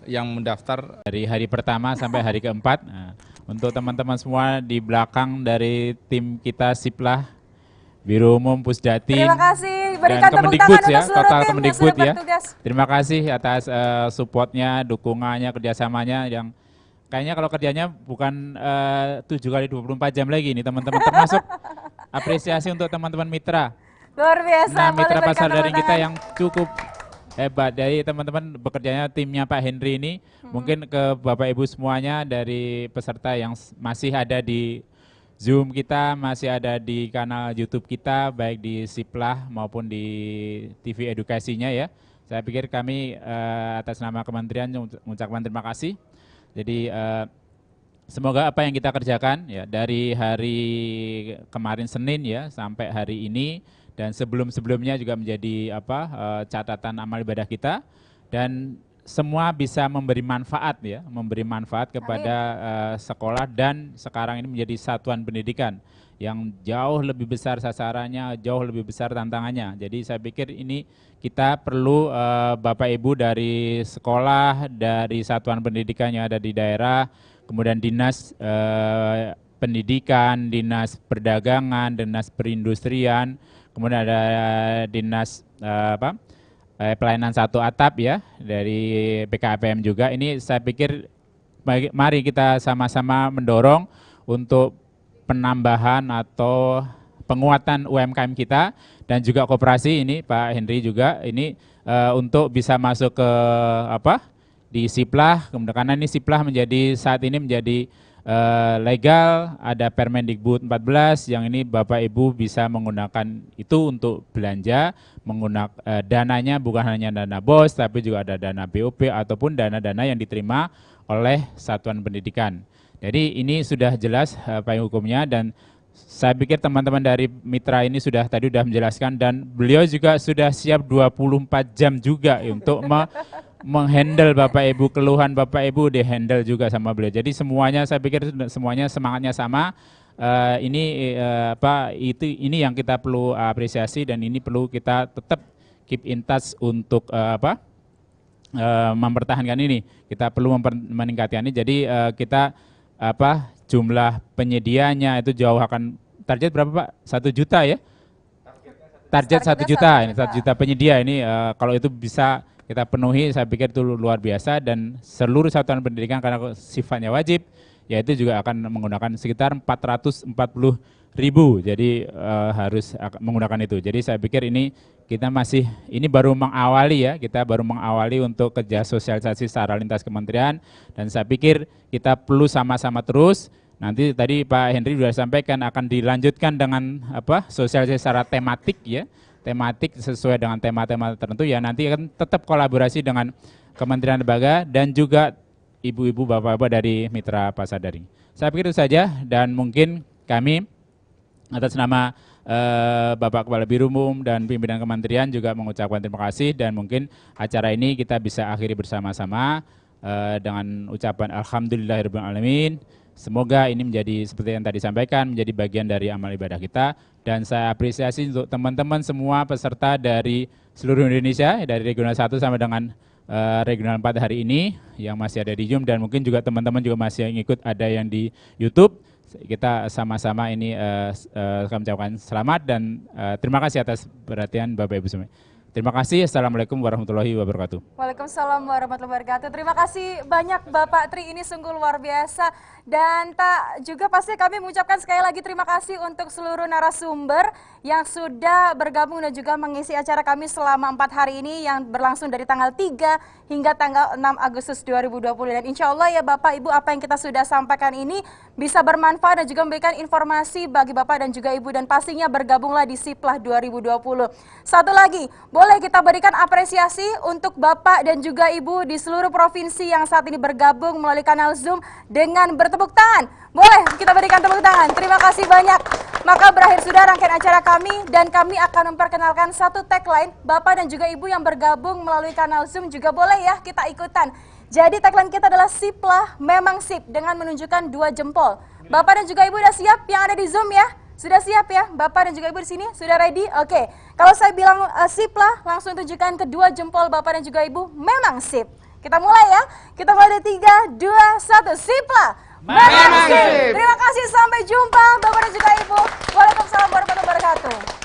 yang mendaftar dari hari pertama sampai hari keempat. Nah, untuk teman-teman semua di belakang dari tim kita Siplah, Biro Umum Pusdatin, Terima kasih, dan berikan tepuk Kemendikbud tangan ya, untuk seluruh total tim yang Kemendikbud sudah ya. bertugas. Terima kasih atas supportnya, dukungannya, kerjasamanya yang kayaknya kalau kerjanya bukan 7 kali 24 jam lagi nih teman-teman, termasuk apresiasi untuk teman-teman mitra. Luar biasa, Nah, boleh mitra berikan pasar tepuk daring kita tangan. yang cukup hebat. Dari teman-teman bekerjanya timnya Pak Henry ini, mungkin ke Bapak Ibu semuanya dari peserta yang masih ada di Zoom kita, masih ada di kanal YouTube kita, baik di Siplah maupun di TV edukasinya ya. Saya pikir kami atas nama kementerian mengucapkan terima kasih. Jadi semoga apa yang kita kerjakan ya dari hari kemarin Senin ya sampai hari ini dan sebelum-sebelumnya juga menjadi catatan amal ibadah kita dan semua bisa memberi manfaat ya, memberi manfaat kepada sekolah dan sekarang ini menjadi satuan pendidikan yang jauh lebih besar sasarannya, jauh lebih besar tantangannya. Jadi saya pikir ini kita perlu Bapak Ibu dari sekolah, dari satuan pendidikan yang ada di daerah, kemudian dinas pendidikan, dinas perdagangan, dinas perindustrian, kemudian ada dinas pelayanan satu atap ya dari BKPM juga. Ini saya pikir mari kita sama-sama mendorong untuk penambahan atau penguatan UMKM kita dan juga koperasi ini Pak Henry juga ini untuk bisa masuk ke di Siplah, karena ini Siplah menjadi saat ini menjadi legal, ada Permendikbud 14 yang ini Bapak Ibu bisa menggunakan itu untuk belanja, menggunakan dananya bukan hanya dana BOS tapi juga ada dana BOP ataupun dana-dana yang diterima oleh satuan pendidikan. Jadi ini sudah jelas payung hukumnya dan saya pikir teman-teman dari mitra ini tadi sudah menjelaskan dan beliau juga sudah siap 24 jam juga untuk menghandle Bapak Ibu, keluhan Bapak Ibu dihandle juga sama beliau. Jadi semuanya saya pikir semuanya semangatnya sama. Ini ini yang kita perlu apresiasi dan ini perlu kita tetap keep in touch untuk mempertahankan ini. Kita perlu meningkatkan ini. Jadi kita jumlah penyedianya itu jauh akan target berapa Pak? 1 juta ya? Target 1 juta, ini 1 juta penyedia ini kalau itu bisa kita penuhi, saya pikir itu luar biasa dan seluruh satuan pendidikan karena sifatnya wajib, yaitu juga akan menggunakan sekitar 440.000, jadi harus menggunakan itu. Jadi saya pikir ini kita ini baru mengawali ya, kita baru mengawali untuk kerja sosialisasi secara lintas kementerian dan saya pikir kita perlu sama-sama terus. Nanti tadi Pak Henry sudah sampaikan akan dilanjutkan dengan sosialisasi secara tematik ya. Tematik sesuai dengan tema-tema tertentu ya nanti akan tetap kolaborasi dengan Kementerian Lembaga dan juga ibu-ibu bapak-bapak dari mitra pasar daring. Saya pikir itu saja dan mungkin kami atas nama Bapak Kepala Biro Umum dan pimpinan kementerian juga mengucapkan terima kasih dan mungkin acara ini kita bisa akhiri bersama-sama dengan ucapan Alhamdulillahirabbil alamin. Semoga ini menjadi seperti yang tadi disampaikan menjadi bagian dari amal ibadah kita dan saya apresiasi untuk teman-teman semua peserta dari seluruh Indonesia dari regional 1 sampai dengan regional 4 hari ini yang masih ada di Zoom dan mungkin juga teman-teman juga masih yang ikut ada yang di YouTube. Kita sama-sama ini kami ucapkan selamat dan terima kasih atas perhatian Bapak Ibu semua. Terima kasih. Assalamualaikum warahmatullahi wabarakatuh. Waalaikumsalam warahmatullahi wabarakatuh. Terima kasih banyak Bapak Tri, ini sungguh luar biasa. Dan juga pasti kami mengucapkan sekali lagi terima kasih untuk seluruh narasumber yang sudah bergabung dan juga mengisi acara kami selama 4 hari ini yang berlangsung dari tanggal 3 hingga tanggal 6 Agustus 2020. Dan insya Allah ya Bapak Ibu apa yang kita sudah sampaikan ini bisa bermanfaat dan juga memberikan informasi bagi Bapak dan juga Ibu dan pastinya bergabunglah di Siplah 2020. Satu lagi, boleh kita berikan apresiasi untuk Bapak dan juga Ibu di seluruh provinsi yang saat ini bergabung melalui kanal Zoom dengan bertepuk tangan. Boleh kita berikan tepuk tangan. Terima kasih banyak. Maka berakhir sudah rangkaian acara kami dan kami akan memperkenalkan satu tagline. Bapak dan juga Ibu yang bergabung melalui kanal Zoom juga boleh ya kita ikutan. Jadi tagline kita adalah Siplah memang sip dengan menunjukkan 2 jempol. Bapak dan juga Ibu udah siap yang ada di Zoom ya? Sudah siap ya, Bapak dan juga Ibu di sini? Sudah ready? Oke. Kalau saya bilang sip lah, langsung tunjukkan kedua jempol Bapak dan juga Ibu. Memang sip. Kita mulai ya. Kita mulai dari 3, 2, 1. Sip lah. Memang sip. Terima kasih, sampai jumpa Bapak dan juga Ibu. Waalaikumsalam warahmatullahi wabarakatuh.